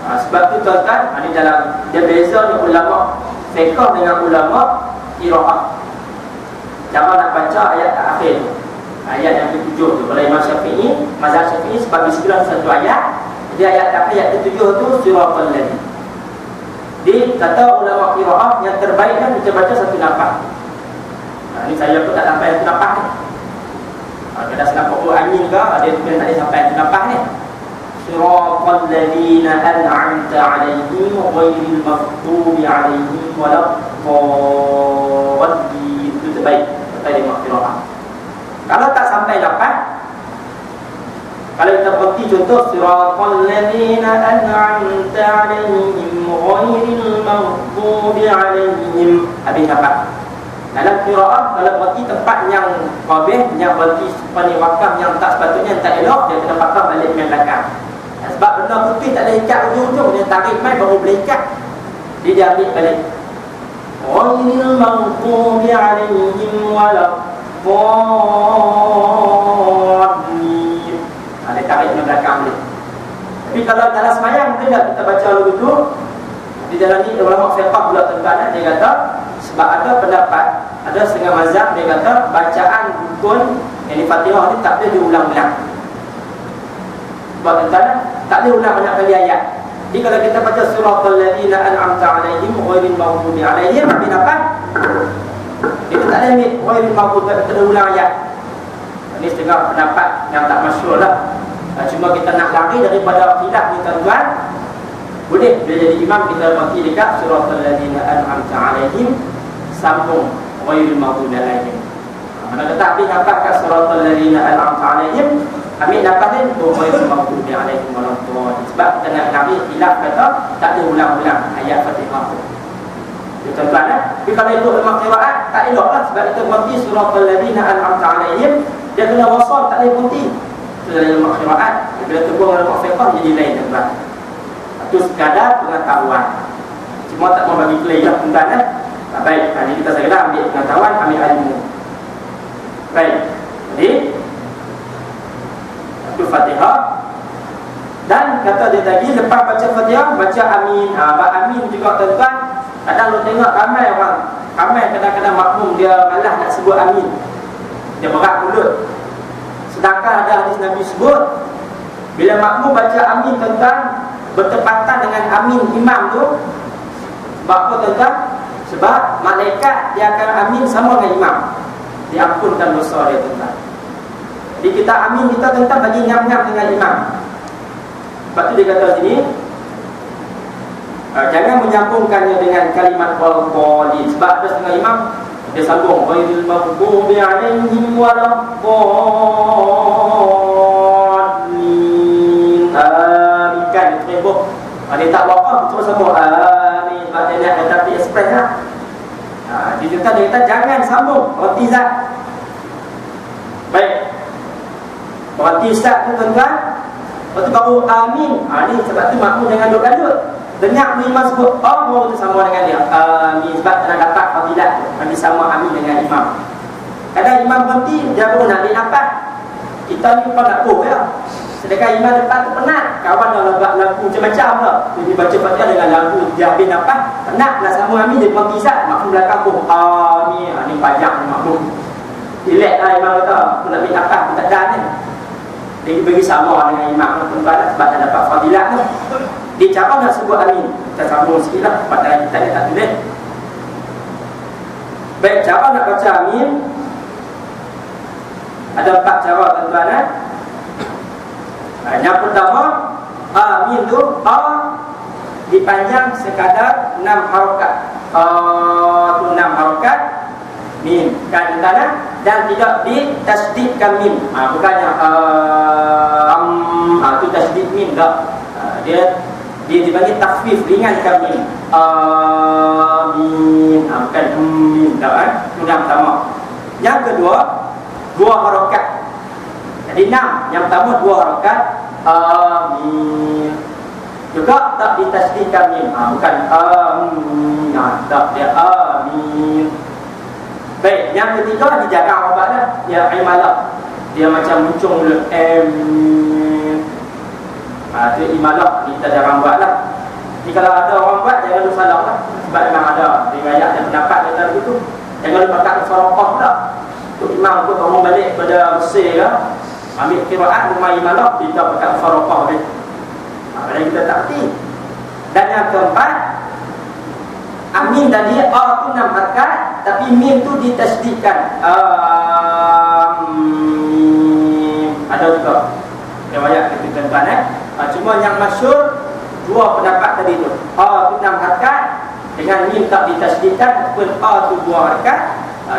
Sebab itu tuan-tuan, ini dalam dia beza ni ulama fiqh dengan ulama qiraah. Jangan nak baca ayat akhir, ayat yang ketujuh tu. Kalau Imam Syafi'i, mazhab Syafi'i, sebab bismillah satu ayat, jadi ayat akhir ayat ketujuh tu siratal ladzina. Di kata ulama qiraah yang terbaik kan kita baca satu nafas. Ini saya pun tak sampai satu nafas ni. Kada senapa angin ke, ada tu tak sampai satu nafas ni. Siratal ladzina an'amta 'alaihim ghairil maghdubi 'alaihim waladdallin. Itu terbaik kata Imam Qiraah. Kalau tak sampai dapat, kalau kita pergi contoh siratal ladzina an'amta 'alaihim ghairil maghdubi 'alaihim, habis dapat. Dalam qiraah kalau berarti tempat yang qabih, yang berarti sepani wakaf yang tak sepatutnya, yang tak elok, dia kena patah balik main belakang. Sebab benda putih tak boleh ikat ujung-ujung, dia tarik main baru boleh ikat. Dia ambil balik. Ghairil maghdubi 'alaihim waladdallin. Dia tarik main belakang boleh. Tapi kalau dalam sembahyang boleh tak kita baca lagu tu? Di dalam ni ulama fiqh pula tentang dia kata, sebab ada pendapat, ada setengah mazhab dia kata bacaan rukun yang di Fatihah ni tak boleh diulang-ulang. Sebab tentang tak boleh ulang banyak kali ayat. Jadi kalau kita baca suratal ladzina an'amta 'alaihim ghairil maghdubi 'alaihim, habis dapat kita tak boleh ambil ghairil maghdubi, tak boleh ulang ayat. Ini setengah pendapat yang tak masyhur lah. Cuma kita nak lari daripada khilaf ni tuan-tuan, boleh bila jadi imam kita pergi dekat suratal ladzina an'amta 'alaihim, sambung ghairil maghdubi 'alaihim. Mana kata habis dapat kat suratal ladzina an'amta 'alaihim, ambil dapat ni ghairil maghdubi 'alaihim waladdallin. Sebab kita nak lari khilaf kata tak boleh ulang-ulang ayat Fatihah tu. Tuan-tuan, tapi kalau itu dalam qiraat tak eloklah, sebab itu berhenti suratal ladzina an'amta 'alaihim, dia kena wasal, tak boleh berhenti. Itu dalam qiraat. Bila terbang dalam fiqh jadi lain tuan-tuan. Itu sekadar pengetahuan. Cuma tak mau bagi play lah tuan-tuan. Baik, jadi kita sekadar ambil pengetahuan, ambil ilmu. Baik. Jadi itu Fatihah. Dan kata dia tadi, lepas baca Fatihah, baca amin. Amin juga tuan-tuan. Kadang lu tengok ramai orang, ramai kadang-kadang makmum dia malas nak sebut amin. Dia berat mulut. Sedangkan ada hadis Nabi sebut, bila makmum baca amin tuan-tuan, bertepatan dengan amin imam tu. Sebab apa tuan-tuan? Sebab malaikat dia akan amin sama dengan imam, diampunkan dosa dia tuan-tuan. Jadi kita amin kita tuan-tuan bagi ngam-ngam dengan imam. Sebab tu dia kata sini, jangan menyambungkannya dengan kalimat waladdallin. Sebab ada setengah imam dia sambung ghairil maghdubi 'alaihim waladdallin. Kan terheboh. Dia tak wakaf terus sambung amin. Sebab dia nak tapi express lah. Dia kata jangan sambung, berhenti zat. Baik. Berhenti zat tu tuan-tuan. Lepas tu baru amin. Ni sebab tu makmum jangan duduk-duduk. Dengar imam sebut baru tu sama dengan dia amin. Sebab kena dapat fadilat bagi sama amin dengan imam. Kadang imam berhenti, dia baru nak ambil nafas. Kita ni pun nak buh ya. Sedangkan imam depan tu penat. Kawan dah lagu macam-macam dah. Jadi baca Fatihah dengan lagu dia habis nafas, penat nak sama amin dia berhenti sat. Makmum belakang buh. Amin. Ni panjang makmum. Relax lah imam kata. Aku nak ambil nafas, aku tak dan ni. Dia bagi sama dengan imam tuan-tuan sebab tak dapat fadilah tu. Dia cara nak sebut amin. Kita sambung sikit lah. Sebab dalam kita tak tulis. Baik, cara nak baca amin ada 4 cara tuan-tuan. Yang pertama, amin tu dipanjang sekadar 6 harakat. Tu 6 harakat mim kan tuan-tuan, dan tidak ditasdidkan mim. Bukannya tu tasdid mim tak. Dia dibagi takhfif, ringankan mim. Amin. Bukan mim tak kan. Itu yang pertama. Yang kedua, 2 harakat. Jadi 6. Yang pertama 2 harakat. Amin. Juga tak ditasdidkan mim. Bukan amin. Tak, dia amin. Baik, yang ketiga dijarang obat dah. Dia imalah. Dia macam muncung mulut. Amin. Itu imalah. Kita jarang buat lah. Jadi kalau ada orang buat, jangan lu salah lah. Sebab memang ada riwayat dan pendapat yang dalam itu. Jangan lu pakai faraqah pula. Untuk imam pun orang balik pada Mesir lah, ambil qiraat rumah imalah, kita pakai faraqah ni. Kalau kita tak erti. Dan yang keempat, amin tadi tu 6 harakat, tapi mim tu ditasdidkan. Ada juga riwayat kita tuan-tuan cuma yang masyhur 2 pendapat tadi tu. Tu 6 harakat dengan mim tak ditasdidkan, ataupun tu 2 harakat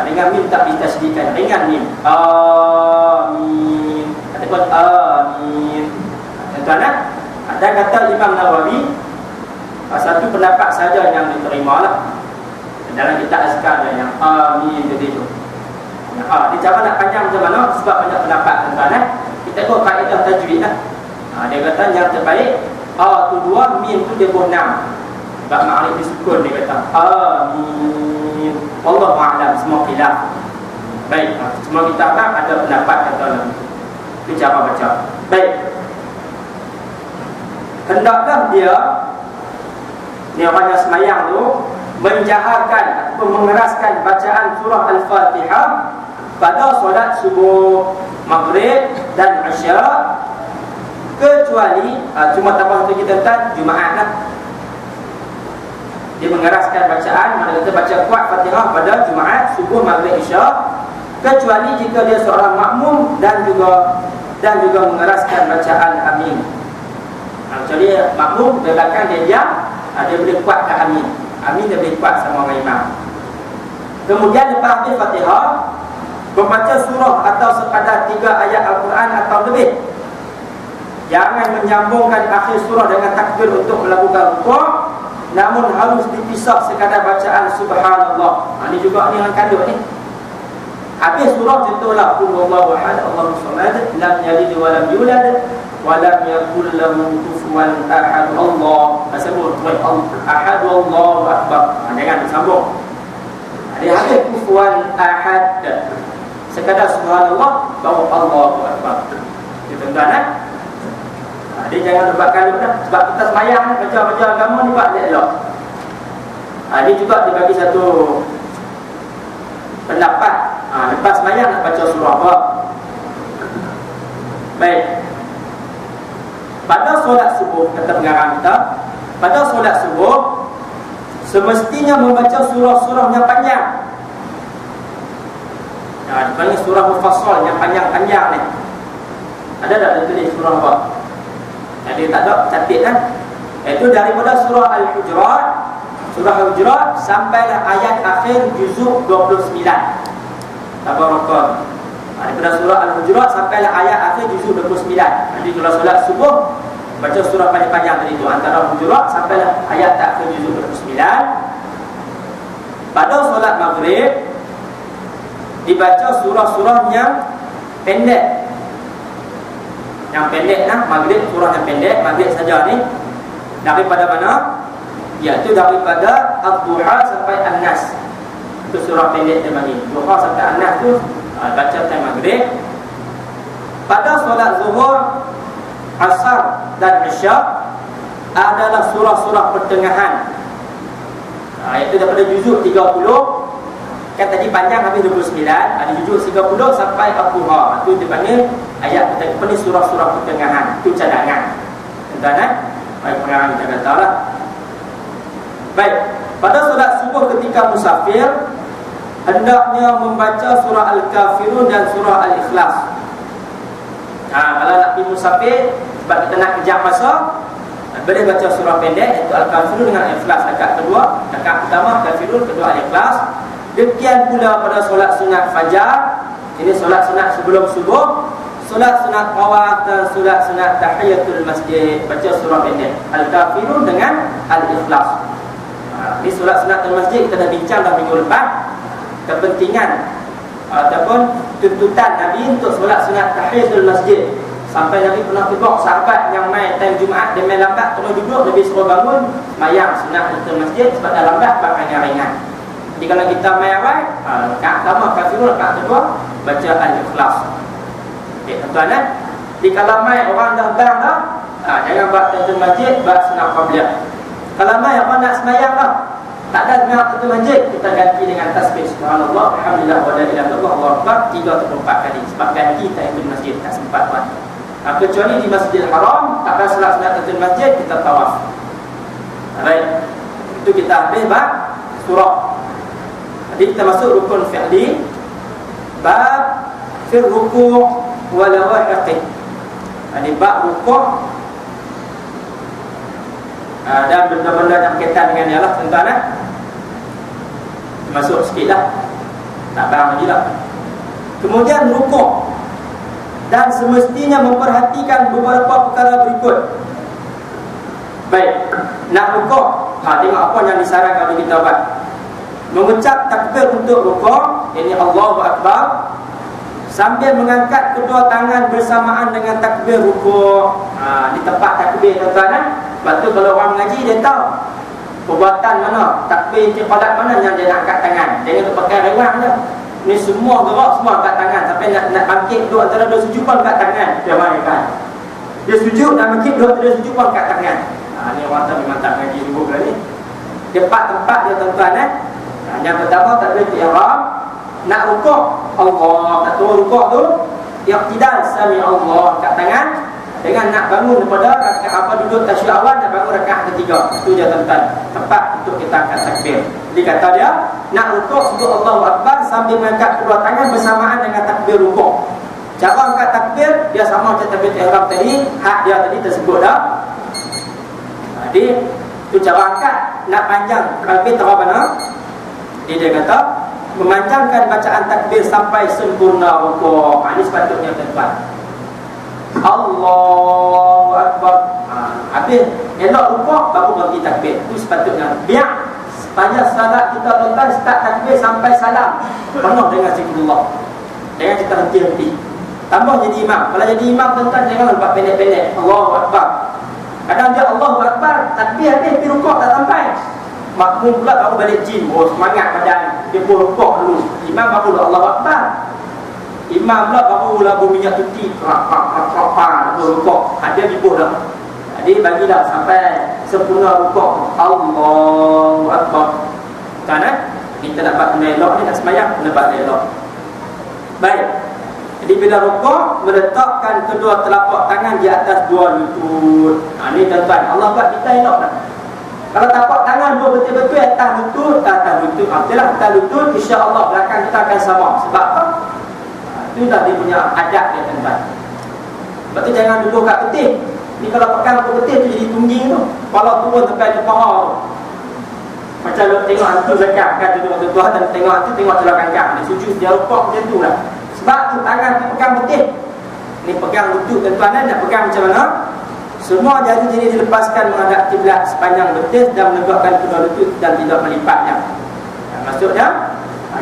dengan mim tak ditasdidkan, dengan mim amin ataupun amin. Tuan-tuan, ada kata Imam Nawawi, satu pendapat saja yang diterima lah dalam kitab azkar yang amin tadi tu. Dia cara nak panjang macam mana sebab banyak pendapat tuan-tuan. Kita ikut kaedah tajwid lah. Dia kata yang terbaik tu 2, mim tu dia pun 6. Sebab ma'arif disukun dia kata amin. Wallahu a'lam, semua khilaf. Baik, semua kitab ada pendapat kata dalam itu cara baca. Baik, hendaklah dia ni orang yang semayang tu menjaharkan ataupun mengeraskan bacaan surah Al-Fatihah pada solat subuh, maghrib dan isya, kecuali cuma tambah untuk kita tentang Jumaat lah. Dia mengeraskan bacaan, mana kita baca kuat Fatihah pada Jumaat, subuh, maghrib, isya, kecuali jika dia seorang makmum dan juga mengeraskan bacaan amin. Kecuali makmum di belakang dia diam, dia boleh kuatkan amin. Amin dia boleh kuat sama orang imam. Kemudian lepas habis Fatihah, membaca surah atau sekadar 3 ayat Al-Quran atau lebih. Jangan menyambungkan akhir surah dengan takbir untuk melakukan rukuk, namun harus dipisah sekadar bacaan subhanallah. Ini juga ni yang kandung ni. Habis surah contohlah qul huwallahu ahad Allahus samad lam yalid wa lam yulad wa lam yakul lahu kufuwan ahad. Allah sebut ahad, Allahu akbar. Jangan disambung. Dia habis kufuwan ahad, sekadar subhanallah baru Allahu akbar. Tuan-tuan dia jangan lebat kalut dah. Sebab kita semayang baca-baca agama ni buat elok. Dia juga dibagi satu pendapat. Lepas semayang nak baca surah apa. Baik, pada solat subuh, kata pengarang kita, pada solat subuh semestinya membaca surah-surah yang panjang. Dipanggil surah mufassal yang panjang-panjang ni. Ada tak dia tulis surah apa? Dia tak ada catat kan. Itu daripada surah Al-Hujurat, surah Al-Hujurat sampailah ayat akhir juzuk 29. Tabarakah. Daripada surah Al-Hujurat sampailah ayat akhir juzuk 29. Jadi kalau solat subuh baca surah panjang-panjang tadi tu, antara Hujurat sampailah ayat akhir juzuk 29. Pada solat maghrib dibaca surah-surah yang pendek. Yang pendek lah, maghrib surah yang pendek, maghrib saja ni. Daripada mana? Iaitu daripada Ad-Duha sampai An-Nas. Itu surah pendek dia bagi. Duha sampai An-Nas tu baca time maghrib. pada solat zuhur, asar dan isyak adalah surah-surah pertengahan. Iaitu daripada juzuk 30. Kan tadi panjang habis 29, ada juzuk 30 sampai Al-Qur'an. Itu dipanggil ayat pertama, surah-surah pertengahan. Itu cadangan. Tuan-tuan, baik pengarang kita kata lah. Baik, pada solat subuh ketika musafir, hendaknya membaca surah Al-Kafirun dan surah Al-Ikhlas. Kalau nak pergi musafir, sebab kita nak kejar masa, boleh baca surah pendek, iaitu Al-Kafirun dengan Al-Ikhlas. Rakaat kedua, rakaat pertama Al-Kafirun, kedua Al-Ikhlas. Demikian pula pada solat sunat fajar. Ini solat sunat sebelum subuh, solat sunat tawaf dan solat sunat tahiyatul masjid, baca surah pendek Al-Kafirun dengan Al-Ikhlas. Ini solat sunat masjid kita dah bincang dah minggu lepas, kepentingan ataupun tuntutan Nabi untuk solat sunat tahiyatul masjid. Sampai Nabi pernah tegur sahabat yang main time Jumaat, dia main lambat, tolong duduk, Nabi suruh bangun mayang sunat tahiyatul masjid sebab dah lambat pakai ringan. Jadi kalau kita main awal, rakaat pertama Kafirun, rakaat kedua baca Al-Ikhlas. Okey, tuan-tuan, di kalau main orang dah bang dah, jangan buat tahiyatul masjid, buat sunat qabliyah. Kalau main orang nak semayang dah, tak ada semayang tahiyatul masjid, kita ganti dengan tasbih subhanallah, alhamdulillah, wa la ilaha illallah, Allahu akbar 34 kali. Sebab ganti tahiyatul masjid tak sempat buat. Kecuali di Masjidil Haram, tak ada solat sunat tahiyatul masjid, kita tawaf. Baik, itu kita habis bab surah. Jadi kita masuk rukun fi'li, bab fil ruku' wa lawahiqih. Ini bab rukuk dan benda-benda yang berkaitan dengan dia lah, tuan-tuan. Masuk sikit lah, tak barang lagi lah. Kemudian rukuk, dan semestinya memperhatikan beberapa perkara berikut. Baik, nak rukuk, tengok apa yang disarankan oleh kita buat. Mengucap takbir untuk rukuk, ini Allahu Akbar, sambil mengangkat kedua tangan bersamaan dengan takbir rukuk. Di tempat takbir, tuan-tuan. Lepas tu kalau orang mengaji, dia tahu perbuatan mana, takbir intiqadat mana yang dia nak angkat tangan. Jangan pakai rewang je. Ni semua gerak, semua angkat tangan. Sampai nak bangkit dua antara dua sujud pun angkat tangan. Dia kan? Dia sujud, nak bangkit dua antara dua sujud pun angkat tangan. Ni orang tak memang tak mengaji dulu lah ni. Tempat dia, tuan-tuan. Yang pertama takbir ihram, nak rukuk Allah, nak turun rukuk tu iqtidal sami Allah, angkat tangan. Dengan nak bangun daripada rakaat duduk tasyahud awal, nak bangun rakaat ketiga. Itu je, tuan-tuan, tempat untuk kita angkat takbir. Jadi kata dia, nak rukuk sebut Allahu Akbar sambil mengangkat kedua tangan bersamaan dengan takbir rukuk. Cara angkat takbir dia sama macam takbir ihram tadi, hak dia tadi tersebut dah. Jadi itu cara angkat. Nak panjang takbir terlalu mana? Dia kata memanjangkan bacaan takbir sampai sempurna rukuk. Ini sepatutnya, tuan-tuan. Allahu Akbar. Habis elok rukuk baru berhenti takbir. Itu sepatutnya. Biar sepanjang salat kita, tuan-tuan, start takbir sampai salam penuh dengan zikrullah. Jangan kita henti-henti. Tambah jadi imam. Kalau jadi imam, tuan-tuan, jangan lepas pendek-pendek. Allahu Akbar. Kadang dia Allahu Akbar, takbir habis pergi rukuk tak sampai. Makmum pula baru balik gym. Semangat badan. Dia pun rukuk dulu. Imam baru Allahu Akbar. Imam pula baru lagu minyak tuti. Rukuk. Dia ribuh dah. Jadi bagilah sampai sempurna rukuk. Allahu Akbar. Kan? Kita nak buat elok ni, nak semayang, kena buat elok. Baik. Jadi bila rukuk, meletakkan kedua telapak tangan di atas dua lutut. Ni, tuan-tuan, Allah buat kita elok dah. Kalau tapak tangan dua betul-betul atas lutut, Alhamdulillah atas lutut, insya-Allah belakang kita akan sama. Sebab apa? Itu dah dia punya adab dia, tuan-tuan. Sebab tu jangan duduk kat peti. Ni kalau pegang ke peti tu jadi tungging tu. Kepala turun sampai ke paha tu. Macam lu tengok hantu zakat kan, duduk tuan-tuan dan tengok hantu, tengok celah kangkang. Dia sujud, dia rukuk macam tu lah. Sebab tu tangan tu pegang peti. Ni pegang lutut, tuan-tuan, nak pegang macam mana? Semua jari-jari dilepaskan menghadap kiblat sepanjang betis dan menegakkan kedua lutut dan tidak melipatnya. Maksudnya,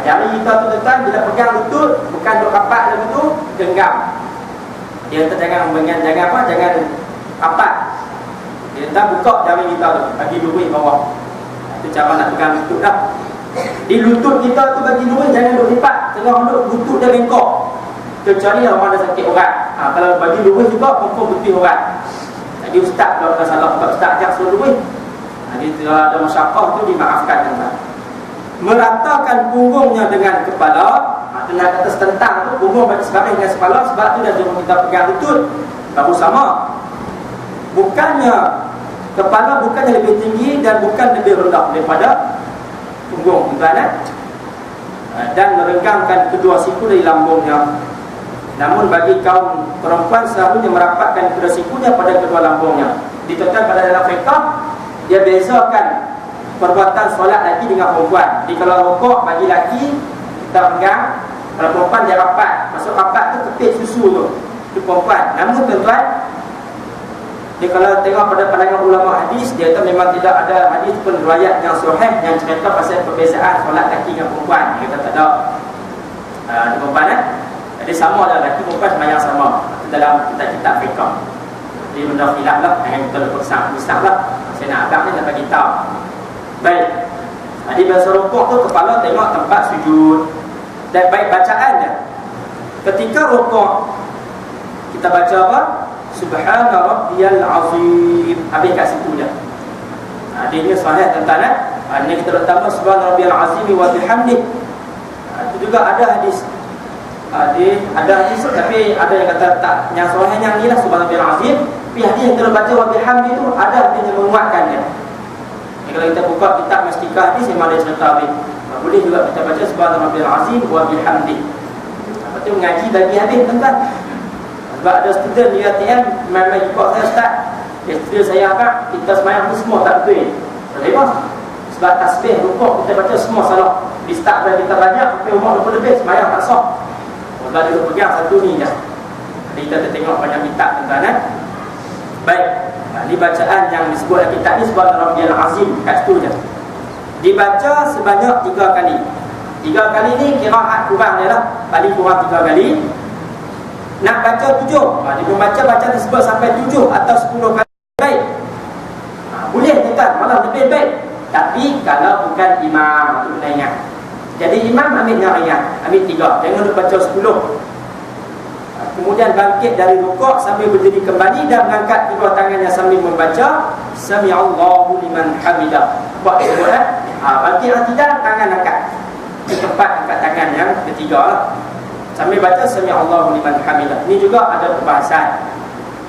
jari kita tu, tuan-tuan, bila pegang lutut, bukan duk rapat lagi tu, genggam. Dia kata jangan rapat. Dia kata buka jari kita tu, bagi lurik bawah. Itu cara nak pegang lutut dah. Di lutut kita tu bagi lurik, jangan duk lipat. Tengah duk lutut dia bengkok. Kecuali orang ada sakit urat. Kalau bagi luwih juga confirm betul orang. Jadi ustaz kalau ada salah ustaz ajak suruh luwih. Jadi kalau ada masyarakat tu dimaafkan tuan. Meratakan punggungnya dengan kepala. Tenaga atas tentang tu punggung bagi sebagai dengan kepala, sebab tu dah jom kita pegang lutut baru sama. Bukannya kepala bukannya lebih tinggi dan bukan lebih rendah daripada punggung tuan. Dan merenggangkan kedua siku dari lambungnya. Namun bagi kaum perempuan selalunya merapatkan kedua sikunya pada kedua lambungnya. Ditetapkan pada dalam fiqh, dia bezakan perbuatan solat lelaki dengan perempuan. Jadi kalau rukuk bagi lelaki kita pegang, kalau perempuan dia rapat. Maksud rapat tu kepit susu tu, itu perempuan. Namun tuan-tuan, dia kalau tengok pada pandangan ulama hadis, dia kata memang tidak ada hadis pun riwayat yang sahih yang cerita pasal perbezaan solat lelaki dengan perempuan. Dia kata tak ada di perempuan Jadi sama lah, lelaki perempuan semayang sama. Itu dalam kitab-kitab fiqh. Jadi benda khilaf lah, yang kita lepas misal lah. Saya nak agak ni nak bagi tahu. Baik. Jadi bahasa rukuk tu kepala tengok tempat sujud. Dan baik bacaan dia. Ketika rukuk kita baca apa? Subhana rabbiyal azim. Habis kat situ je. Ini sahih tuan-tuan. Ini kita letak tambah subhana rabbiyal azim wa bihamdih. Itu juga ada hadis. Ada hadis tapi ada yang kata tak, yang sahih yang ni lah subhana rabbiyal azim. Tapi hadis yang kita baca wa bihamdih tu ada yang menguatkannya. Kalau kita buka kitab Mastikah hadis memang ada cerita habis. Boleh juga kita baca subhana rabbiyal azim wa bihamdih. Lepas tu mengaji bagi habis tuan-tuan. Sebab ada student di ATM memang ikut saya ustaz. Isteri saya agak kita semayang tu semua tak betul. Kenapa? Sebab tasbih rukuk kita baca semua salah. Di start dah kita banyak sampai umur 20 lebih semayang tak sah. Sebab dia pegang satu ni je. Jadi kita tengok banyak kitab tuan-tuan. Baik. Ini bacaan yang disebut dalam kitab ni subhana rabbiyal azim, kat situ je. Dibaca sebanyak 3 kali. 3 kali ni qiraat kurang dia lah. Paling kurang 3 kali. Nak baca 7, dia membaca bacaan tersebut sampai 7 atau 10 kali baik. Boleh tuan, malah lebih baik. Tapi kalau bukan imam, itu kena ingat. Jadi imam ambil yang ringan, ambil 3, jangan baca 10. Kemudian bangkit dari rukuk sambil berdiri kembali dan mengangkat kedua tangannya sambil membaca Sami'allahu liman hamidah. Buat sebut bangkit tidak, tangan angkat. Di tempat angkat tangan yang ketiga lah. Sambil baca Sami'allahu liman hamidah. Ini juga ada perbahasan.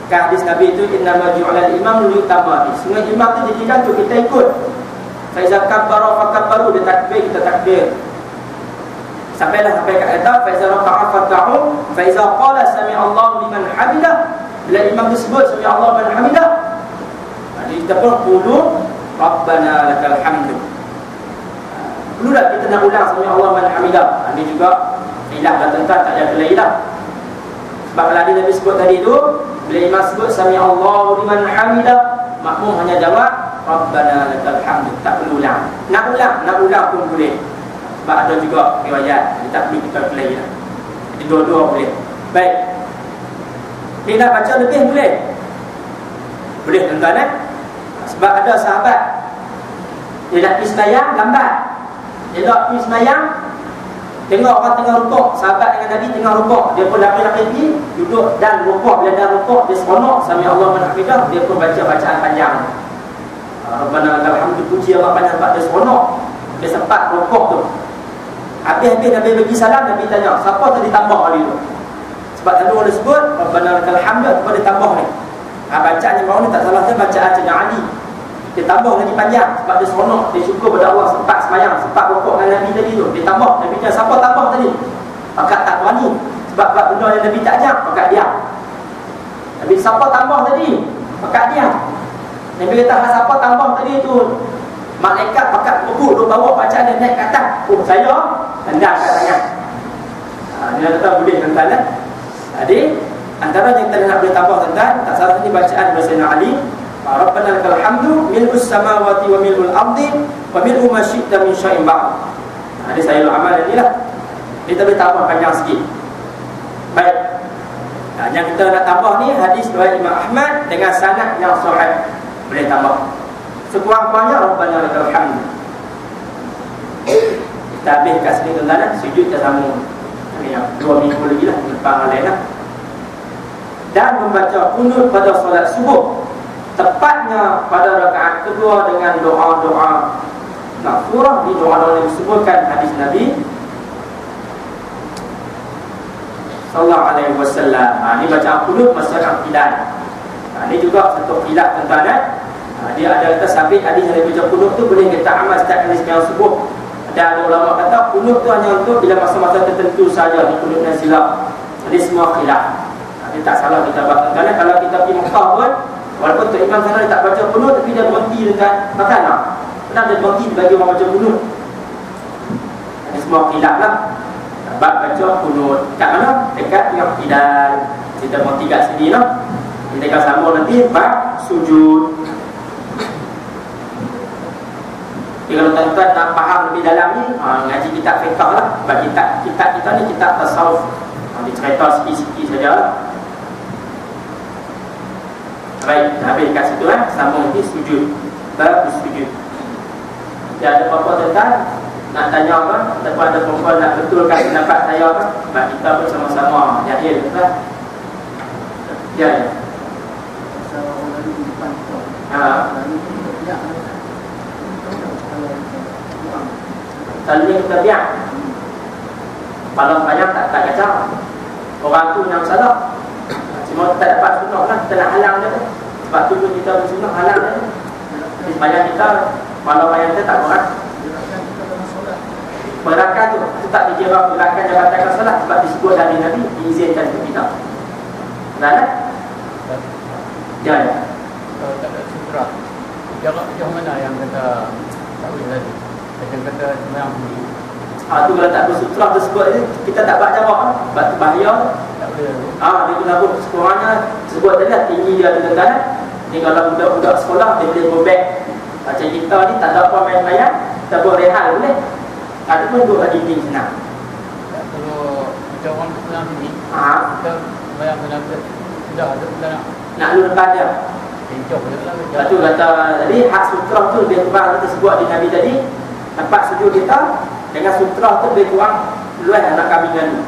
Kan hadis Nabi itu innama ju'alal imam liyutamma. Semua imam tu dijadikan untuk kita ikut. Fa iza kabbara fakabbaru, dia takbir kita takbir. Sampai kat kata fa iza raka'a farka'u fa iza qala Sami'allahu liman hamidah. Bila imam disebut Sami'allahu liman hamidah, jadi kita pun qulu Rabbana lakal hamdu. Perlu tak kita nak ulang Sami'allahu liman hamidah? Ini juga ilah dan tuan-tuan tak ada ilah. Sebab kalau Nabi sebut tadi tu, bila imam sebut Sami'allahu liman hamidah, makmum hanya jawab Rabbana lakal hamdu, tak perlu ulang. Nak ulang pun boleh. Sebab ada juga riwayat, tak perlu kita play lah. Jadi dua-dua boleh. Baik. Ni nak baca lebih boleh. Boleh tuan-tuan Sebab ada sahabat dia nak pergi sembahyang lambat. Dia nak pergi sembahyang, tengok orang tengah rukuk, sahabat dengan Nabi tengah rukuk, dia pun lari-lari duduk dan rukuk. Bila dah rukuk, dia seronok Sami'allahu liman hamidah, dia pun baca bacaan panjang. Rabbana lakal hamdu, puji Allah banyak sebab dia seronok. Dia sempat rukuk tu. Habis-habis Nabi bagi salam, Nabi tanya, siapa tadi tambah kali tu? Sebab tadi orang sebut Rabbana lakal hamdu, apa dia tambah ni? Bacaan yang baru ni tak salah, saya bacaan Sayyidina Ali. Dia tambah lagi panjang sebab dia seronok, dia syukur pada Allah sempat semayang, sempat rukuk dengan Nabi tadi tu. Dia tambah, Nabi tanya, siapa tambah tadi? Pakat tak berani. Sebab benda yang Nabi tak ajak, pakat diam. Nabi, siapa tambah tadi? Pakat diam. Nabi kata, siapa tambah tadi tu? Malaikat pakat rukuk, dia bawa bacaan dia naik ke atas. Oh, saya tendang kat tangan. Dia kata boleh tuan-tuan. Jadi antara yang kita nak boleh tambah tuan-tuan, tak salah ni bacaan Sayyidina Ali, Rabbana lakal hamdu mil'us samawati wa mil'ul ardi wa mil'u ma syi'ta min syai'in ba'd. Jadi saya amal ni lah. Kita boleh tambah panjang sikit. Baik. Yang kita nak tambah ni hadis riwayat Imam Ahmad dengan sanad yang sahih. Boleh tambah. Sekurang-kurangnya Rabbana lakal hamdu. Kita habis kat sini tuan-tuan, sujud kita sambung. Yang 2 minggu lagi lah, lepas lain lah. dan membaca kunut pada solat subuh, tepatnya pada rakaat kedua dengan doa-doa maghfurah di doa-doa yang disebutkan hadis Nabi sallallahu alaihi wasallam. Ini bacaan kunut masa qiyam. Ini juga satu khilaf tuan-tuan. Dia ada kata sabit hadis yang baca kunut tu boleh kita amal setiap kali sembahyang subuh. Ada ulama kata kunut tu hanya untuk bila masa-masa tertentu saja, di kunut nazilah. Jadi semua khilaf. Dia tak salah kita buat tuan-tuan. Kalau kita pergi Mekah pun, walaupun Tok Imam sana dia tak baca kunut, tapi dia berhenti dekat makanan. Kenapa dia berhenti bagi orang baca kunut? Ini semua khilaf lah. Sebab baca kunut kat mana? Dekat yang tidak. Kita berhenti kat sini lah. Kita akan sambung nanti bab sujud. Jadi kalau tuan-tuan nak faham lebih dalam ni, ngaji kitab fiqh lah. Sebab kitab kita ni kitab tasawuf. Dicerita sikit-sikit saja lah. Baik, dah habis kat situ kan. Sambung nanti sujud. Bab sujud. Dia ada apa-apa tuan-tuan nak tanya apa? Ataupun ada perempuan nak betulkan pendapat saya apa? Sebab kita pun sama-sama jahil tuan. Ya, ya. Selalunya kita biar malam banyak tak kacau. Orang tu yang salah. Cuma tak dapat sunnah lah. Kita nak halang dia tu. Sebab tu kita bersunnah halang dia tu. Supaya kita malam banyak kita tak kurang. Berakan tu tak dikira berakan jabatan salat. Sebab disebut dari Nabi diizinkan untuk kita. Betul tak? Ya, ya. Kalau tak ada sutra, jauh mana yang kata tak boleh tadi? Macam kata sembahyang bunyi. Tu kalau tak bersutra tersebut ni, kita tak buat jawab lah. Sebab tu bahaya. Tak boleh. Dia guna pun sekurangnya sebut tadi lah, tinggi dia di tengah. Ni kalau budak-budak sekolah dia boleh go back. Macam kita ni tak ada apa main bayar, kita buat rehal boleh. Ada pun duduk lagi tinggi senang. Kalau macam orang sembahyang bunyi, kita sembahyang kenapa? Sudah ada kita nak lulukan dia. jauh je lah. Lepas tu kata tadi hak sutra tu lebih kurang kita sebut di Nabi tadi. Tempat sujud kita dengan sutra tu lebih kurang luas anak kambingan tu.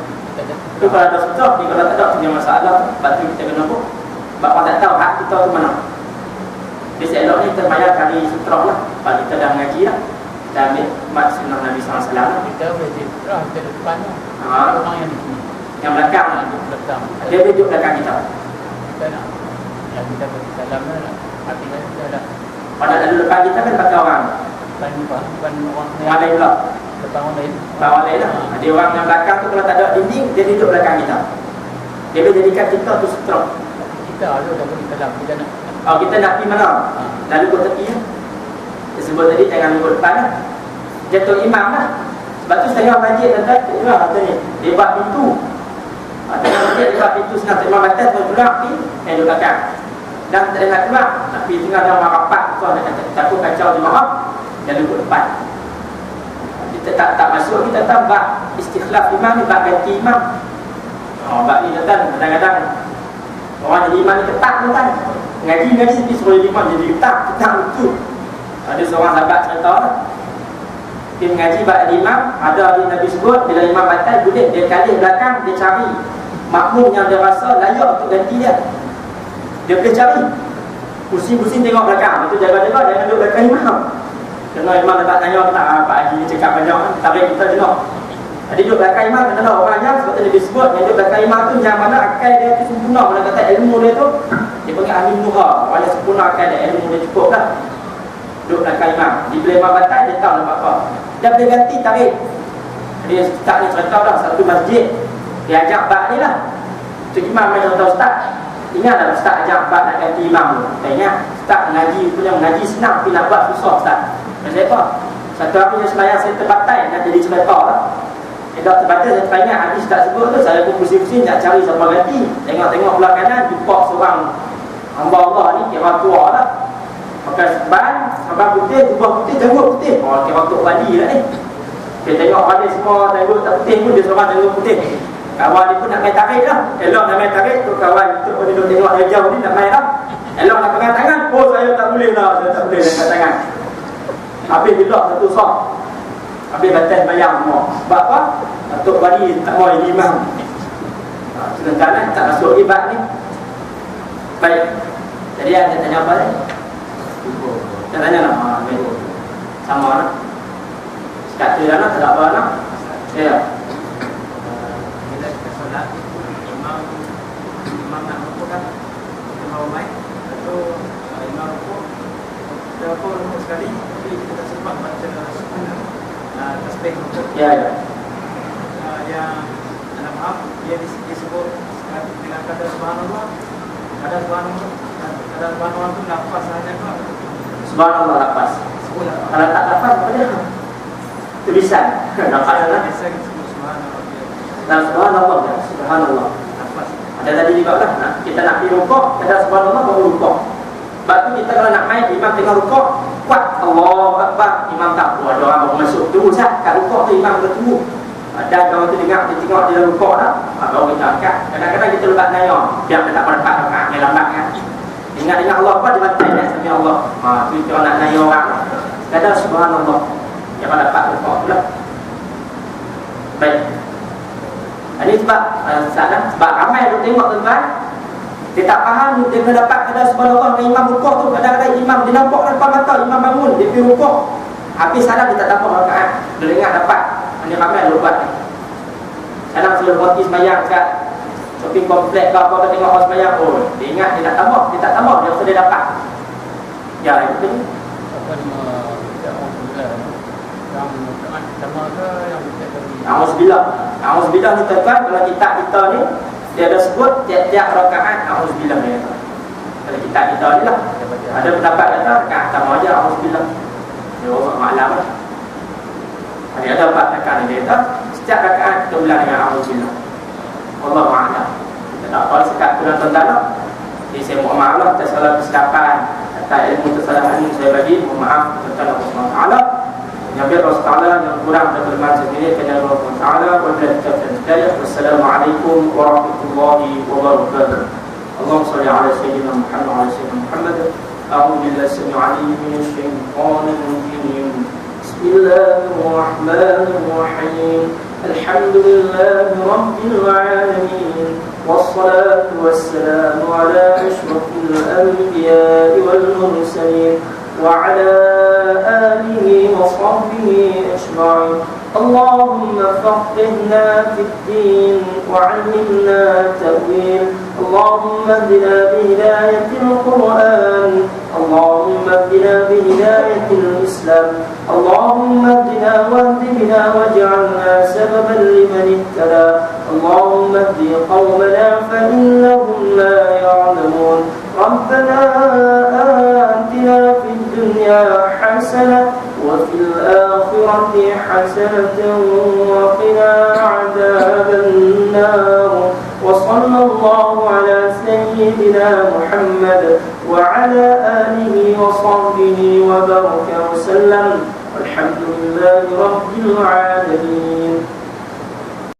Tu kalau ada sutra ni, kalau tak ada punya masalah. Sebab tu kita kena pun. Sebab orang tak tahu hak kita tu mana. Jadi selok ni kita bayar kali sutra lah. Sebab kita dah mengaji lah. Kita ambil mat sunnah Nabi SAW lah. Kita boleh sutra, kita depan lah. Orang yang di sini, yang belakang lah. Dia duduk belakang kita. Kita nak yang kita bersalam lah. Artinya kita ada. Kalau nak duduk depan kita kan pakai orang. Bukan orang lain pula. Depan orang lain. Depan orang lain lah. Dia orang yang belakang tu kalau tak ada dinding, dia duduk belakang kita. Dia boleh jadikan kita tu sutra. Kita ada dah boleh salam. Kita nak. Kita nak pergi mana? Lalu ke tepi lah. Dia sebut tadi jangan duduk depan lah. Jatuh imam lah. Sebab tu setengah masjid tuan-tuan, itulah kata ni. Dia buat pintu. Tengah masjid dia buat pintu senang terima batas, tuan keluar pergi, yang duduk belakang. Dan tak nak keluar, nak pergi tengah dalam rapat, tuan nak takut kacau jemaah, dia duduk depan. Kita tak masuk, kita tak buat istikhlaf imam ni, buat ganti imam. Buat ni tuan, kadang-kadang orang jadi imam ni ketak tuan. Ngaji tapi suruh imam jadi ketak betul. Ada seorang sahabat cerita lah. Dia mengaji ba'ad imam, ada di Nabi sebut bila imam batal boleh dia kalih belakang, dia cari makmum yang dia rasa layak untuk ganti dia. Dia boleh cari. Pusing-pusing tengok belakang, lepas tu jaga-jaga jangan duduk belakang imam. Kena imam tak tanya tak Pak Haji ni cakap banyak, tarik kita jenuh. Jadi duduk belakang imam kena orang yang sebab tu dia disebut yang duduk belakang imam tu yang mana akal dia tu sempurna, mana kata ilmu dia tu dia panggil ahli nuha, orang yang sempurna akal dia, ilmu dia cukup lah. Duduk belakang imam. Di bila imam batal dia tahu nak buat apa. Dia boleh ganti tarik. Dia tak ni cerita dah satu masjid. Dia ajak bak ni lah. Tu imam macam tahu ustaz. Ingat tak ustaz ajak bak nak ganti imam tu. Tak ingat. Ustaz mengaji punya mengaji senang tapi nak buat susah ustaz. Macam apa? Satu hari dia sembahyang saya terbatai nak jadi cerita lah. Dia tak terbatas saya teringat hadis tak sebut tu. Saya pun pusing-pusing nak cari siapa ganti. Tengok-tengok belah kanan jumpa seorang hamba Allah ni kira tua lah. Pakai serban putih, jubah putih, janggut putih. Kira Tok Bali lah ni. Dia tengok balik semua janggut tak putih pun dia seorang janggut putih. Kawan dia pun nak main tarik lah. Elok nak main tarik tu kawan tu pun dia tengok dari jauh ni nak main lah. Elok nak pegang tangan. Saya tak boleh lah. Saya tak boleh pegang tangan. Habis dia lock satu sok. Habis batas bayang semua. Sebab apa? Tok Bali tak mau jadi imam. Sedangkan tak masuk ibad ni. Baik. Jadi ada tanya apa lagi? Saya tanya lah. Sama anak. Sekat tu anak tak apa anak. Ya. Bila kita solat, imam nak rukuk kan, kita mau main, lalu imam rukuk, kita rukuk sekali, tapi kita sempat baca tasbih rukuk. Ya. Yang anda maaf, dia disebut dengan kata subhanallah, kata subhanallah itu lafaz sahaja ke? Subhanallah lafaz. Kalau tak lafaz apa dia? Tulisan. Lafaz lah. Subhanallah. Subhanallah. Ada tadi juga lah. Kita nak pergi rukuk, kata subhanallah baru rukuk. Sebab tu kita kalau nak main imam tengah rukuk, kuat Allahu Akbar, imam tak buat orang baru masuk. Tunggu sah kat rukuk tu imam kena tunggu. Dan kalau tu dengar, dia tengok dia rukuk dah, baru kita angkat. Kadang-kadang kita lebat nayong, biar dia tak dapat rakaat yang lambat kan. Ingat Allah apa dia bantai dah sampai Allah. Tu kita nak nayong orang. Kata subhanallah. Yang dapat rukuk pula. Baik. Ini sebab sebab ramai tu tengok tuan-tuan, dia tak faham dia kena dapat kata subhanallah dengan imam rukuk tu. Kadang-kadang imam dia nampak depan mata imam bangun, dia pergi rukuk. Habis salam dia tak dapat rakaat. Dia dengar dapat. Ini ramai lupa ni. Salam sebelum berhenti sembahyang kat shopping komplek ke apa, dia tengok orang sembahyang, oh dia ingat dia tak tambah, dia sudah dapat. Ya, itu ni. Apa nama kita orang bila yang sama ke yang kita tadi. Auzubillah ni tuan-tuan, kalau kitab kita ni dia ada sebut tiap-tiap rakaat auzubillah dia. Kalau kitab kita ni lah ada pendapat kata rakaat pertama aja auzubillah. Dia orang maklum lah. Ada 4 rakaat dia kata setiap rakaat kita ulang dengan auzubillah. Wallahu a'lam. Kita tak tahu sekat kurang tuan-tuan. Jadi saya mohon maaf lah atas salah kesilapan, atas ilmu kesalahan ini saya bagi, mohon maaf kepada Allah Subhanahu wa taala. Yang biar Allah Taala yang kurang terkeliman sendiri kepada Allah Taala. Wassalamualaikum warahmatullahi wabarakatuh. Allahumma salli ala sayyidina Muhammad. A'udzu billahi samil 'alim minasy syaithanir rajim. Bismillahirrahmanirrahim. Alhamdulillahi rabbil alamin. Wassalatu wassalamu ala asyrafil anbiya'i wal mursalin wa ala alihi wa sahbihi ajma'in. Allahumma faqihna fid din wa 'allimna ta'wil. Allahumma hdina bi hidayatil Qur'an. Allahumma hdina bi hidayatil Islam. Allahumma hdina wahdi bina waj'alna sababan liman ihtada. Allahumma hdi qawmana fa innahum la ya'lamun. Rabbana atina fid dunya hasanah wa fil akhirati hasanatan wa qina 'adzaban nar. Wa sallallahu ala sayyidina Muhammad wa ala alihi wa sahbihi wa baraka wa sallam. Alhamdulillahi rabbil alamin.